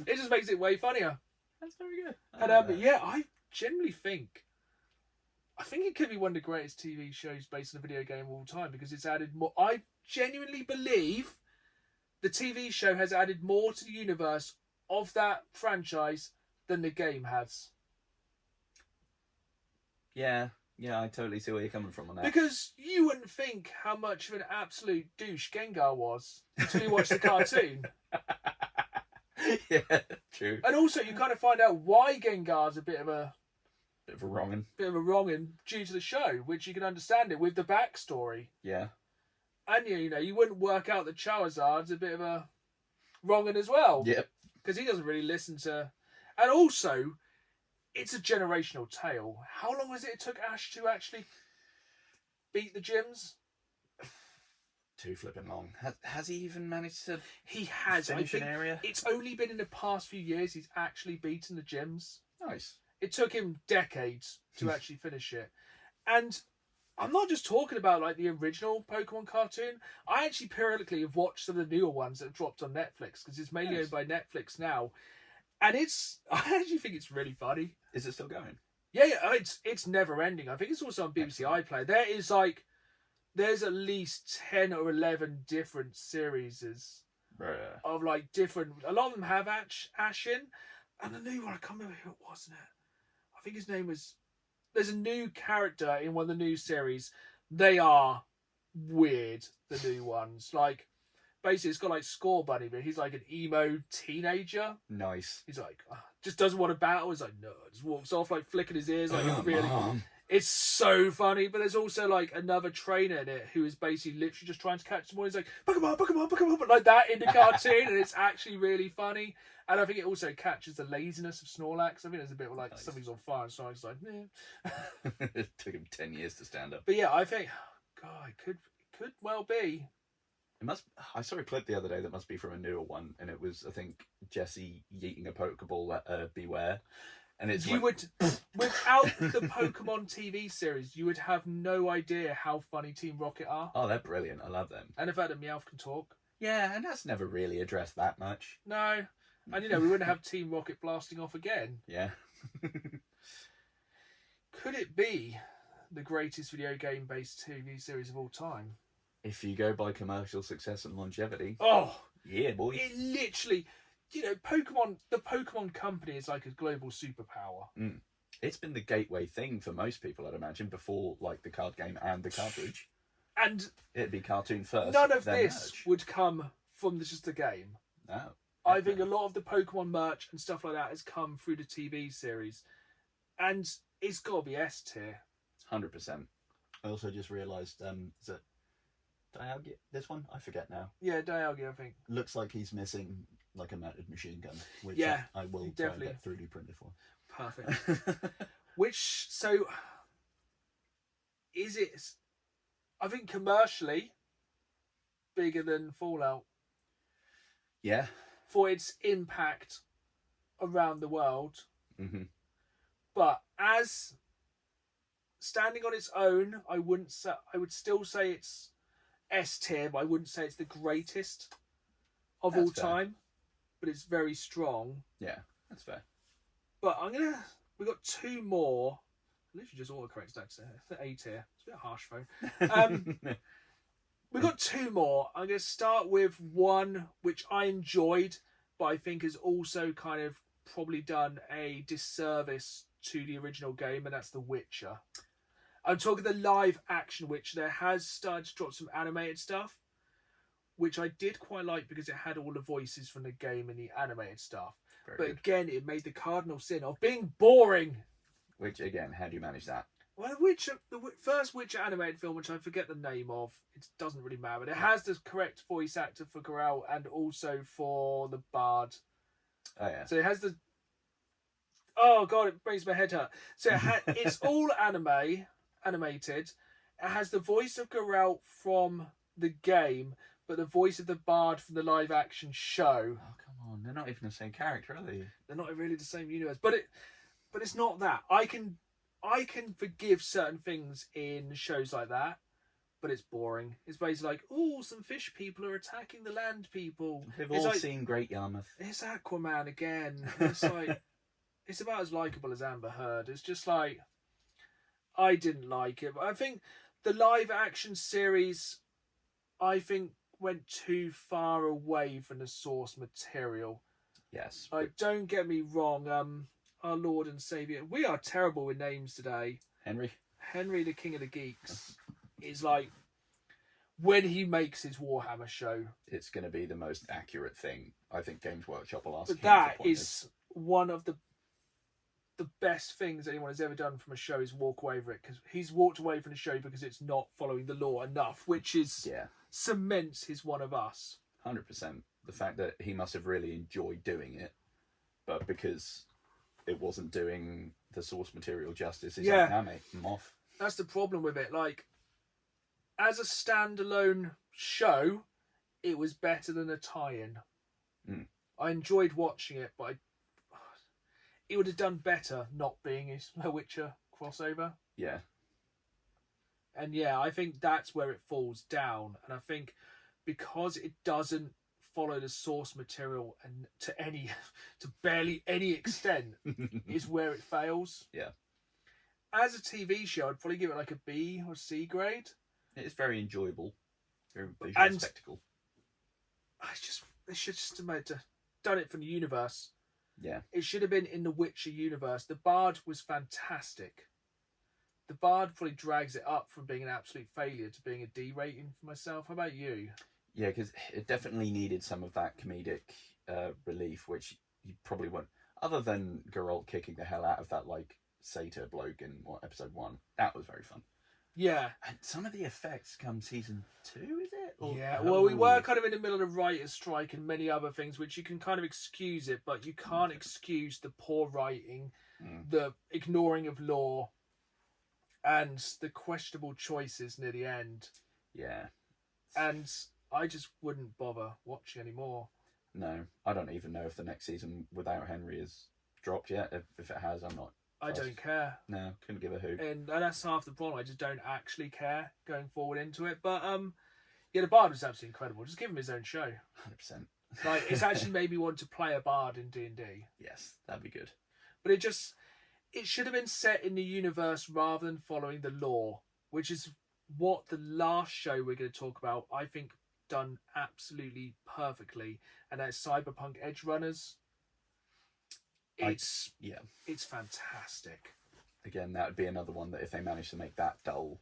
It just makes it way funnier. That's very good. But yeah, I generally think... I think it could be one of the greatest TV shows based on a video game of all time, because it's added more... I genuinely believe the TV show has added more to the universe of that franchise than the game has. Yeah, I totally see where you're coming from on that. Because you wouldn't think how much of an absolute douche Gengar was until you watch the cartoon. Yeah, true. And also, you kind of find out why Gengar's a bit of a wrong'un. Bit of a wrong'un due to the show, which you can understand it with the backstory. Yeah. And you wouldn't work out that Charizard's a bit of a wrong'un as well. Yep. Because he doesn't really listen to... And also, it's a generational tale. How long was it took Ash to actually beat the gyms? Too flipping long. Has he even managed to finish an area? It's only been in the past few years he's actually beaten the gyms. Nice. It took him decades to actually finish it. And I'm not just talking about like the original Pokemon cartoon. I actually periodically have watched some of the newer ones that have dropped on Netflix because it's mainly owned by Netflix now. And I actually think it's really funny. Is it still going? Yeah, it's never ending. I think it's also on BBC iPlayer. There's at least 10 or 11 different series of like different. A lot of them have Ash in, and the new one I can't remember who it was. I think his name was. There's a new character in one of the new series. They are weird. The new ones, like basically, it's got like Score Bunny, but he's like an emo teenager. Nice. He's like just doesn't want to battle. He's like no, just walks off like flicking his ears like really. It's so funny, but there's also like another trainer in it who is basically literally just trying to catch someone. He's like, Pokemon, Pokemon, Pokemon, but like that in the cartoon, and it's actually really funny. And I think it also catches the laziness of Snorlax. I think there's a bit of like something's on fire, and Snorlax is like, nah. It took him 10 years to stand up. But yeah, I think, God, it could well be. It must. I saw a clip the other day that must be from a newer one, and it was, I think, Jesse yeeting a Pokeball at Beware. And it's would without the Pokemon TV series, you would have no idea how funny Team Rocket are. Oh, they're brilliant. I love them. And the fact that Meowth can talk. Yeah, and that's never really addressed that much. No. And we wouldn't have Team Rocket blasting off again. Yeah. Could it be the greatest video game based TV series of all time? If you go by commercial success and longevity. Oh! Yeah, boy. It literally... the Pokemon company is like a global superpower. It's been the gateway thing for most people, I'd imagine, before like the card game and the cartridge. And it'd be cartoon first. None of this would come from just the game. No. I think a lot of the Pokemon merch and stuff like that has come through the TV series. And it's got to be S tier. 100%. I also just realised, is it Dialga? This one? I forget now. Yeah, Dialga, I think. Looks like he's missing like a mounted machine gun, which I will definitely try and get 3D printed for. Perfect. So is it? I think commercially bigger than Fallout. Yeah. For its impact around the world. Mm-hmm. But as standing on its own, I would still say it's S tier, but I wouldn't say it's the greatest of all time. But it's very strong. Yeah, that's fair. But we got two more. Literally just autocorrect that to A tier. It's a bit harsh though. We got two more. I'm going to start with one which I enjoyed, but I think has also kind of probably done a disservice to the original game, and that's The Witcher. I'm talking the live action Witcher. There has started to drop some animated stuff, which I did quite like because it had all the voices from the game and the animated stuff. But again, it made the cardinal sin of being boring. Which, again, how do you manage that? Well, the first Witcher animated film, which I forget the name of, it doesn't really matter. But it has the correct voice actor for Geralt and also for the Bard. Oh, yeah. So it has the... Oh, God, it makes my head hurt. So it's all animated. It has the voice of Geralt from the game, but the voice of the Bard from the live action show. Oh, come on. They're not even the same character, are they? They're not really the same universe. But it's not that. I can forgive certain things in shows like that, but it's boring. It's basically like, oh, some fish people are attacking the land people. They've all seen Great Yarmouth. It's Aquaman again. It's like, it's about as likeable as Amber Heard. It's just like, I didn't like it. But I think the live action series, went too far away from the source material. Yes. Like, don't get me wrong. Our Lord and Saviour. We are terrible with names today. Henry, the King of the Geeks, is like when he makes his Warhammer show. It's going to be the most accurate thing I think Games Workshop will ask. But that is one of the best things anyone has ever done from a show is walk away from it, because he's walked away from the show because it's not following the law enough, which is cements his one of us. 100%. The fact that he must have really enjoyed doing it, but because it wasn't doing the source material justice, he's like, nah, mate, I'm off. That's the problem with it. Like, as a standalone show, it was better than a tie-in. I enjoyed watching it, but it would have done better not being a Witcher crossover. Yeah. And yeah, I think that's where it falls down. And I think because it doesn't follow the source material and to barely any extent is where it fails. Yeah. As a TV show, I'd probably give it like a B or C grade. It's very enjoyable. Very visual And spectacle. They should just have done it for the universe. Yeah. It should have been in the Witcher universe. The Bard was fantastic. The Bard probably drags it up from being an absolute failure to being a D rating for myself. How about you? Yeah, because it definitely needed some of that comedic relief, which you probably won't. Other than Geralt kicking the hell out of that like satyr bloke in episode 1, that was very fun. Yeah. And some of the effects come season 2, is it? Yeah. Well, we were kind of in the middle of the writer's strike and many other things, which you can kind of excuse it, but you can't excuse the poor writing, the ignoring of lore, and the questionable choices near the end. Yeah. And I just wouldn't bother watching anymore. No, I don't even know if the next season without Henry has dropped yet. If it has, I'm not. I don't care. No, couldn't give a hoot. And that's half the problem. I just don't actually care going forward into it. But yeah, the Bard was absolutely incredible. Just give him his own show. 100%. Like, it's actually made me want to play a Bard in D&D. Yes, that'd be good. But it should have been set in the universe rather than following the lore, which is what the last show we're going to talk about, I think, done absolutely perfectly, and that's Cyberpunk Edge Runners. It's fantastic. Again, that would be another one that if they manage to make that dull,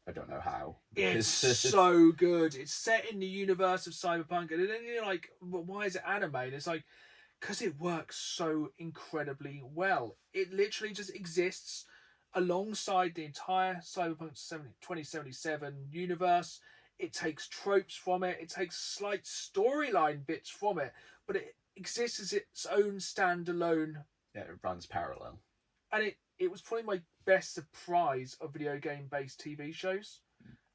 I don't know how. It's so good. It's set in the universe of Cyberpunk, and then you're like, well, why is it anime? And it's like, because it works so incredibly well. It literally just exists alongside the entire Cyberpunk 2077 universe. It takes tropes from it. It takes slight storyline bits from it, but it exists as its own standalone. Yeah, it runs parallel. And it was probably my best surprise of video game based TV shows,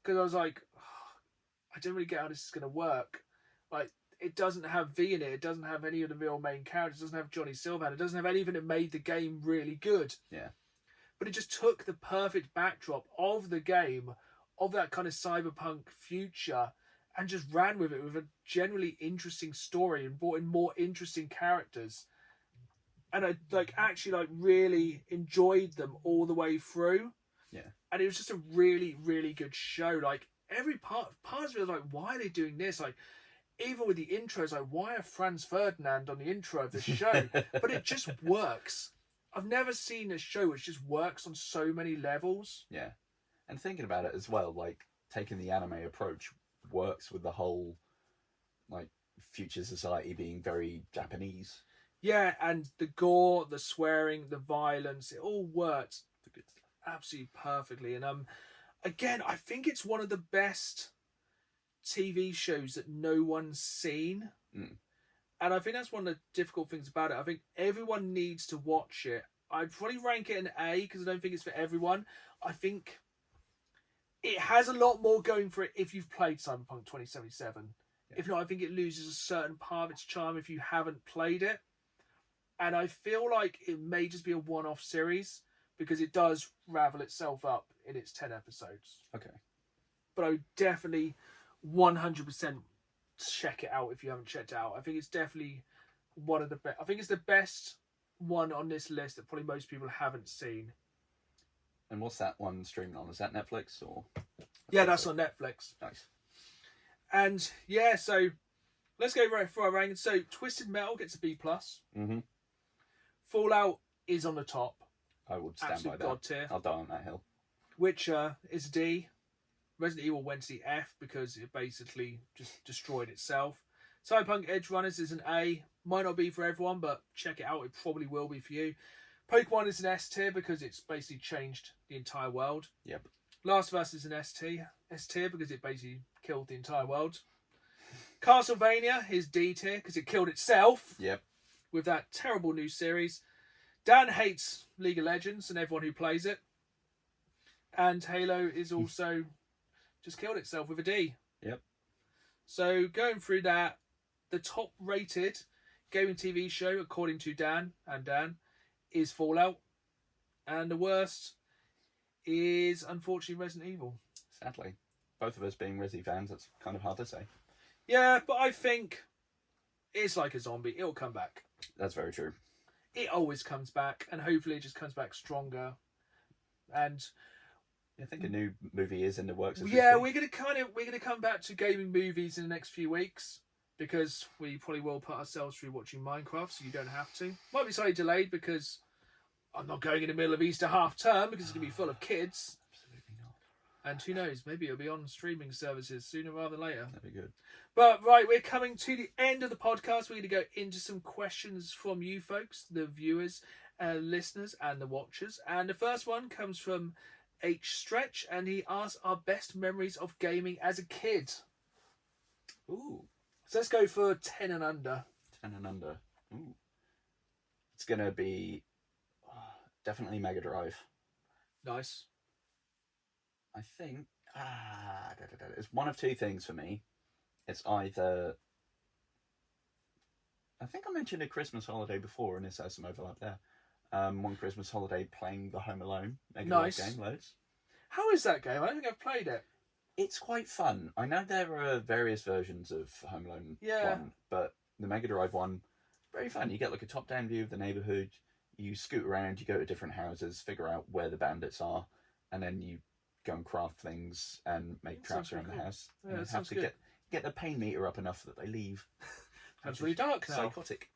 because I was like, I don't really get how this is going to work. Like, it doesn't have V in it. It doesn't have any of the real main characters. It doesn't have Johnny Silverhand. It doesn't have anything that made the game really good. Yeah. But it just took the perfect backdrop of the game, of that kind of cyberpunk future, and just ran with it with a generally interesting story and brought in more interesting characters. And I actually really enjoyed them all the way through. Yeah. And it was just a really, really good show. Like, every part of it was like, why are they doing this? Like, even with the intros, like, why are Franz Ferdinand on the intro of this show? But it just works. I've never seen a show which just works on so many levels. Yeah. And thinking about it as well, like, taking the anime approach works with the whole, like, future society being very Japanese. Yeah, and the gore, the swearing, the violence, it all works The good stuff. absolutely perfectly. And again, I think it's one of the best TV shows that no one's seen. And I think that's one of the difficult things about it. I think everyone needs to watch it. I'd probably rank it an A because I don't think it's for everyone. I think it has a lot more going for it if you've played Cyberpunk 2077. Yeah. If not, I think it loses a certain part of its charm if you haven't played it. And I feel like it may just be a one-off series because it does ravel itself up in its 10 episodes. Okay. But I would definitely 100% check it out if you haven't checked it out. I think it's definitely one of the best. I think it's the best one on this list that probably most people haven't seen. And what's that one streaming on? Is that Netflix or? Yeah, that's on Netflix. Nice. And yeah, so let's go right for our ranking. So Twisted Metal gets a B+. Mm-hmm. Fallout is on the top. I would stand Absolute by that. God tier. I'll die on that hill. Witcher is a D. Resident Evil went to the F because it basically just destroyed itself. Cyberpunk Edge Runners is an A. Might not be for everyone, but check it out. It probably will be for you. Pokemon is an S tier because it's basically changed the entire world. Yep. Last of Us is an S tier because it basically killed the entire world. Castlevania is D tier because it killed itself. Yep. With that terrible new series. Dan hates League of Legends and everyone who plays it. And Halo is also just killed itself with a D. Yep. So going through that, the top rated gaming TV show, according to Dan, is Fallout. And the worst is, unfortunately, Resident Evil. Sadly. Both of us being Resi fans, that's kind of hard to say. Yeah, but I think it's like a zombie. It'll come back. That's very true. It always comes back, and hopefully it just comes back stronger. And I think a new movie is in the works. yeah, we're gonna come back to gaming movies in the next few weeks, because we probably will put ourselves through watching Minecraft, so you don't have to. Might be slightly delayed because I'm not going in the middle of Easter half term because it's gonna be full of kids. Absolutely not. And who knows, maybe it'll be on streaming services sooner rather than later. That'd be good. But right, we're coming to the end of the podcast. We're going to go into some questions from you folks, the viewers, listeners, and the watchers. And the first one comes from H Stretch, and he asks our best memories of gaming as a kid. Ooh. So let's go for 10 and under. 10 and under. Ooh. It's going to be definitely Mega Drive. Nice. I think it's one of two things for me. It's either, I think I mentioned a Christmas holiday before, and this has some overlap there. One Christmas holiday playing the Home Alone Mega Drive game, loads. How is that game? I don't think I've played it. It's quite fun. I know there are various versions of Home Alone 1, but the Mega Drive one, very fun. You get like a top-down view of the neighborhood. You scoot around, you go to different houses, figure out where the bandits are, and then you go and craft things and make traps around the house. Yeah, and you have to get the pain meter up enough that they leave. Sounds really dark now. Psychotic.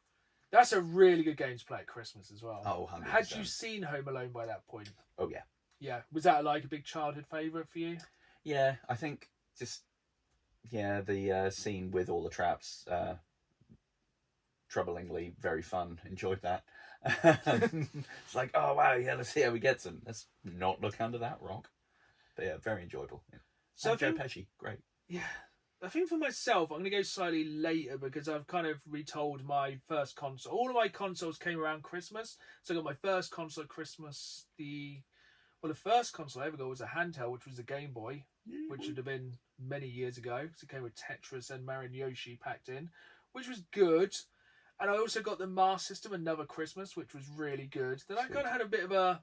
That's a really good game to play at Christmas as well. Oh, 100%. Had you seen Home Alone by that point? Oh, yeah. Yeah. Was that like a big childhood favourite for you? Yeah, I think just, the scene with all the traps, troublingly very fun. Enjoyed that. It's like, oh, wow, yeah, let's see how he gets them. Let's not look under that rock. But yeah, very enjoyable. Yeah. So Joe Pesci, great. Yeah. I think for myself, I'm going to go slightly later because I've kind of retold my first console. All of my consoles came around Christmas. So I got my first console at Christmas. The first console I ever got was a handheld, which was the Game Boy, which would have been many years ago. So it came with Tetris and Mario and Yoshi packed in, which was good. And I also got the Master System another Christmas, which was really good. Then I kind of had a bit of a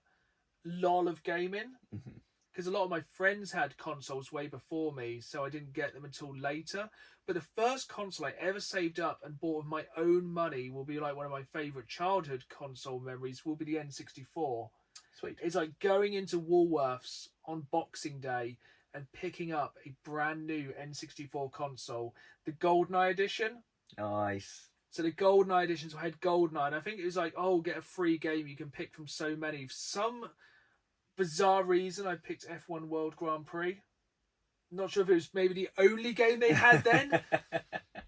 lull of gaming. Mm-hmm. Because a lot of my friends had consoles way before me, so I didn't get them until later. But the first console I ever saved up and bought with my own money will be like one of my favourite childhood console memories, will be the N64. Sweet. It's like going into Woolworths on Boxing Day and picking up a brand new N64 console, the GoldenEye edition. Nice. So the GoldenEye editions had GoldenEye, and I think it was like, get a free game you can pick from so many. For some bizarre reason, I picked F1 World Grand Prix. Not sure if it was maybe the only game they had then.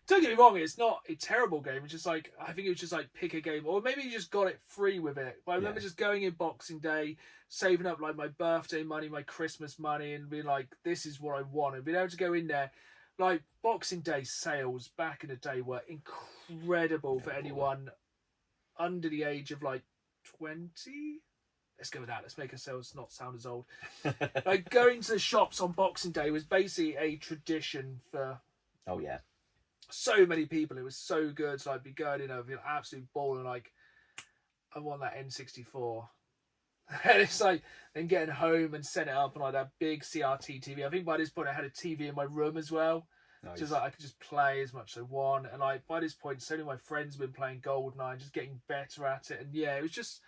Don't get me wrong, it's not a terrible game. It's just like, I think it was just like pick a game, or maybe you just got it free with it. But I remember just going in Boxing Day, saving up like my birthday money, my Christmas money, and being like, this is what I want. And being able to go in there, like Boxing Day sales back in the day were incredible for anyone under the age of like 20. Let's go with that. Let's make ourselves not sound as old. Like going to the shops on Boxing Day was basically a tradition for so many people. It was so good. So I'd be going in over absolute ball and like, I want that N64. And it's like then getting home and set it up on like that big CRT TV. I think by this point I had a TV in my room as well. Nice. Just like I could just play as much as I want. And like by this point, so many of my friends have been playing GoldenEye, just getting better at it. And yeah, it was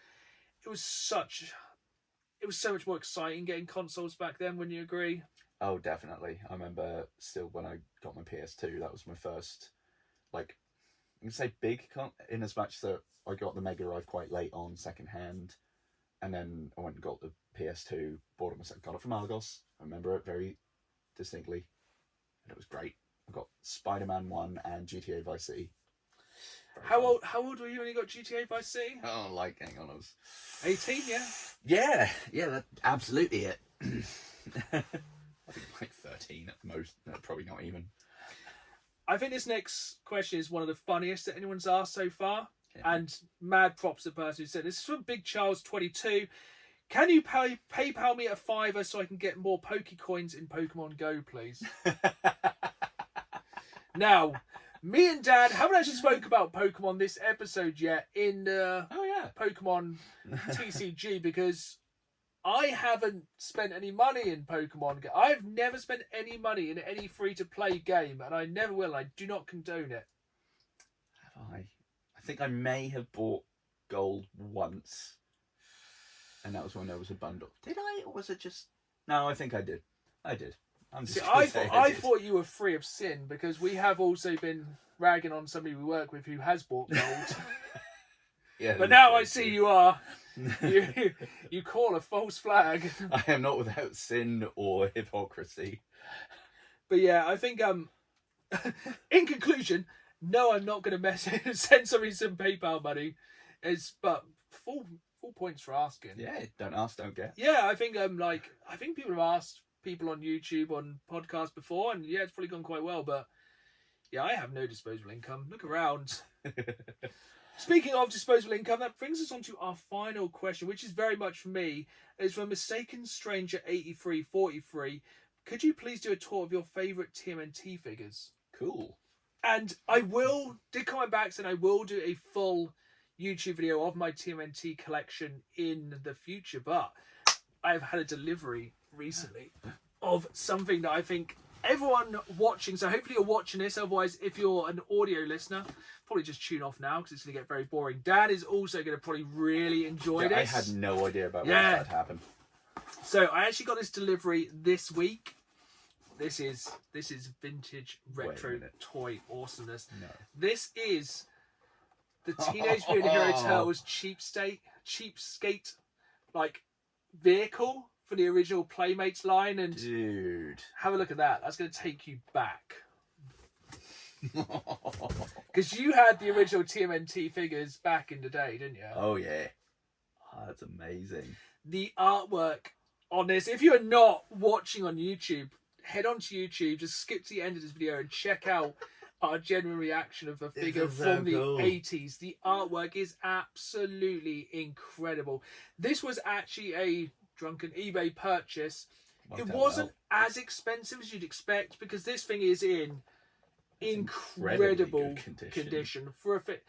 so much more exciting getting consoles back then. Wouldn't you agree? Oh, definitely. I remember still when I got my PS2, that was my first, like, you can say big in as much that I got the Mega Drive quite late on second hand, and then I went and got the PS2, bought it myself, got it from Argos. I remember it very distinctly, and it was great. I got Spider-Man 1 and GTA Vice City. How old were you when you got GTA Vice City? Oh, like, hang on, I was 18, yeah? Yeah, that's absolutely it. I think like 13 at most, no, probably not even. I think this next question is one of the funniest that anyone's asked so far. Yeah. And mad props to the person who said, this is from Big Charles 22. Can you PayPal me a $5 so I can get more Pokecoins in Pokemon Go, please? Now, Me and Dan haven't actually spoke about Pokemon this episode yet in Pokemon TCG because I haven't spent any money in Pokemon. I've never spent any money in any free-to-play game, and I never will. I do not condone it. Have I? I think I may have bought gold once, and that was when there was a bundle. Did I, or was it just? No, I think I did. I did. I thought you were free of sin because we have also been ragging on somebody we work with who has bought gold. Yeah, but now I see you are. You call a false flag. I am not without sin or hypocrisy. But yeah, I think in conclusion, no, I'm not going to send somebody some PayPal money. But full points for asking. Yeah, don't ask, don't get. Yeah, I think I think people have asked people on YouTube, on podcasts before, and yeah, it's probably gone quite well. But yeah, I have no disposable income. Look around. Speaking of disposable income, that brings us on to our final question, which is very much for me. It's from Mistaken Stranger 8343. Could you please do a tour of your favourite TMNT figures? Cool. And did comment back saying I will do a full YouTube video of my TMNT collection in the future, but I've had a delivery recently of something that I think everyone watching, so hopefully you're watching this, otherwise if you're an audio listener, probably just tune off now because it's going to get very boring. Dad is also going to probably really enjoy this. I had no idea about what that happened. So I actually got this delivery this week. This is vintage retro toy awesomeness. No. This is the Teenage Mutant Hero Turtles cheapskate like vehicle for the original Playmates line, and dude, have a look at that. That's going to take you back because you had the original TMNT figures back in the day, didn't you? Oh yeah, that's amazing. The artwork on this. If you are not watching on YouTube, head onto YouTube, just skip to the end of this video and check out our genuine reaction of a figure from the 80s. The artwork is absolutely incredible. This was actually a drunken eBay purchase. It wasn't as expensive as you'd expect because this thing is in incredible condition. For a fit.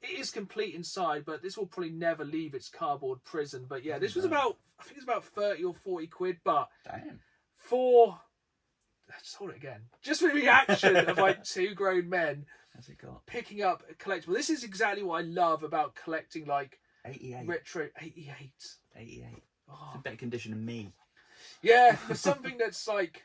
It is complete inside, but this will probably never leave its cardboard prison. But yeah, this was about, I think it's about 30 or 40 quid, but damn. Just hold it again. Just for the reaction of like two grown men picking up a collectible. This is exactly what I love about collecting like 88. Retro 88. 88. Oh. It's in better condition than me. Yeah, for something that's like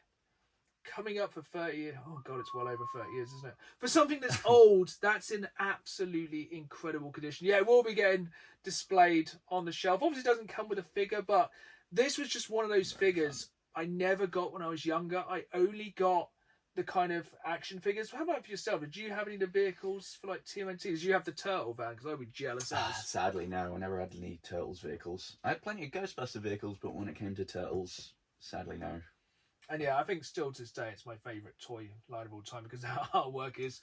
coming up for 30 years. Oh god, it's well over 30 years, isn't it? For something that's old, that's in absolutely incredible condition. Yeah, it will be getting displayed on the shelf. Obviously it doesn't come with a figure, but this was just one of those figures I never got when I was younger. I only got the kind of action figures. How about for yourself? Did you have any of the vehicles for like TMNT? Did you have the turtle van? Because I'd be jealous as. Sadly, no. I never had any Turtles vehicles. I had plenty of Ghostbuster vehicles, but when it came to Turtles, sadly, no. And yeah, I think still to this day, it's my favourite toy line of all time because the artwork is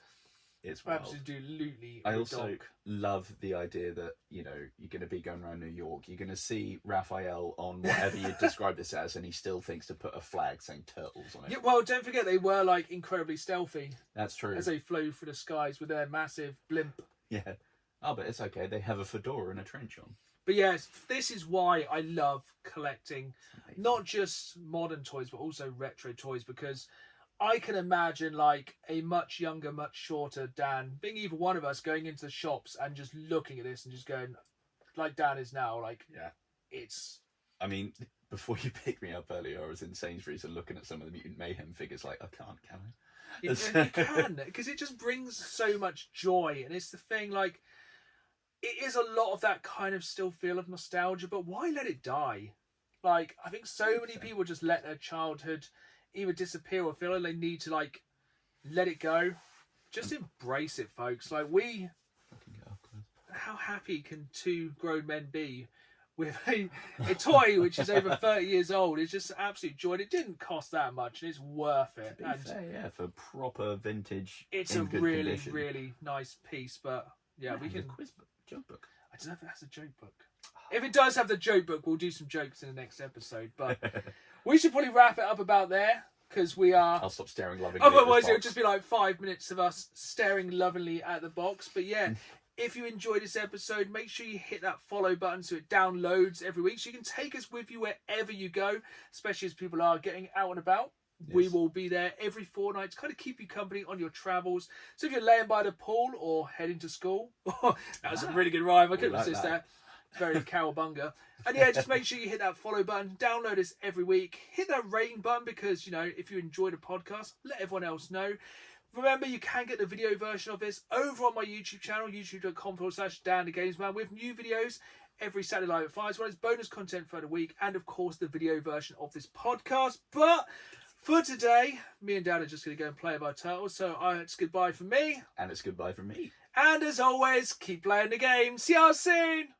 absolutely I also love the idea that, you know, you're going to be going around New York, you're going to see Raphael on whatever you describe this as, and he still thinks to put a flag saying Turtles on it. Yeah, well, don't forget they were like incredibly stealthy. That's true. As they flew through the skies with their massive blimp. Yeah. Oh, but it's okay. They have a fedora and a trench on. But yes, this is why I love collecting not just modern toys, but also retro toys, because I can imagine like a much younger, much shorter Dan, being either one of us, going into the shops and just looking at this and just going, like Dan is now, like, yeah, it's... I mean, before you picked me up earlier, I was in Sainsbury's and looking at some of the Mutant Mayhem figures like, I can't, can I? You can, because it just brings so much joy. And it's the thing, like, it is a lot of that kind of still feel of nostalgia, but why let it die? Like, I think so many people just let their childhood either disappear or feel like they need to, like, let it go. Just embrace it, folks. Like, how happy can two grown men be with a toy which is over 30 years old? It's just absolute joy. It didn't cost that much, and it's worth it. To be fair, yeah, for proper vintage. It's a really, really nice piece, but yeah, we can. Quiz book, joke book. I don't know if it has a joke book. If it does have the joke book, we'll do some jokes in the next episode. But we should probably wrap it up about there. because we are. I'll stop staring lovingly. Otherwise, it would just be like 5 minutes of us staring lovingly at the box. But yeah, if you enjoyed this episode, make sure you hit that follow button so it downloads every week, so you can take us with you wherever you go, especially as people are getting out and about. Yes. We will be there every fortnight to kind of keep you company on your travels. So if you're laying by the pool or heading to school, that was a really good rhyme. I couldn't resist that. Very cowabunga. And yeah, just make sure you hit that follow button. Download us every week. Hit that rating button because, you know, if you enjoy the podcast, let everyone else know. Remember, you can get the video version of this over on my YouTube channel, youtube.com/DanTheGamesMan, with new videos every Saturday night at 5, as well as bonus content for the week, and of course the video version of this podcast. But for today, me and Dan are just going to go and play by turtles. So it's goodbye from me. And it's goodbye from me. And as always, keep playing the game. See y'all soon.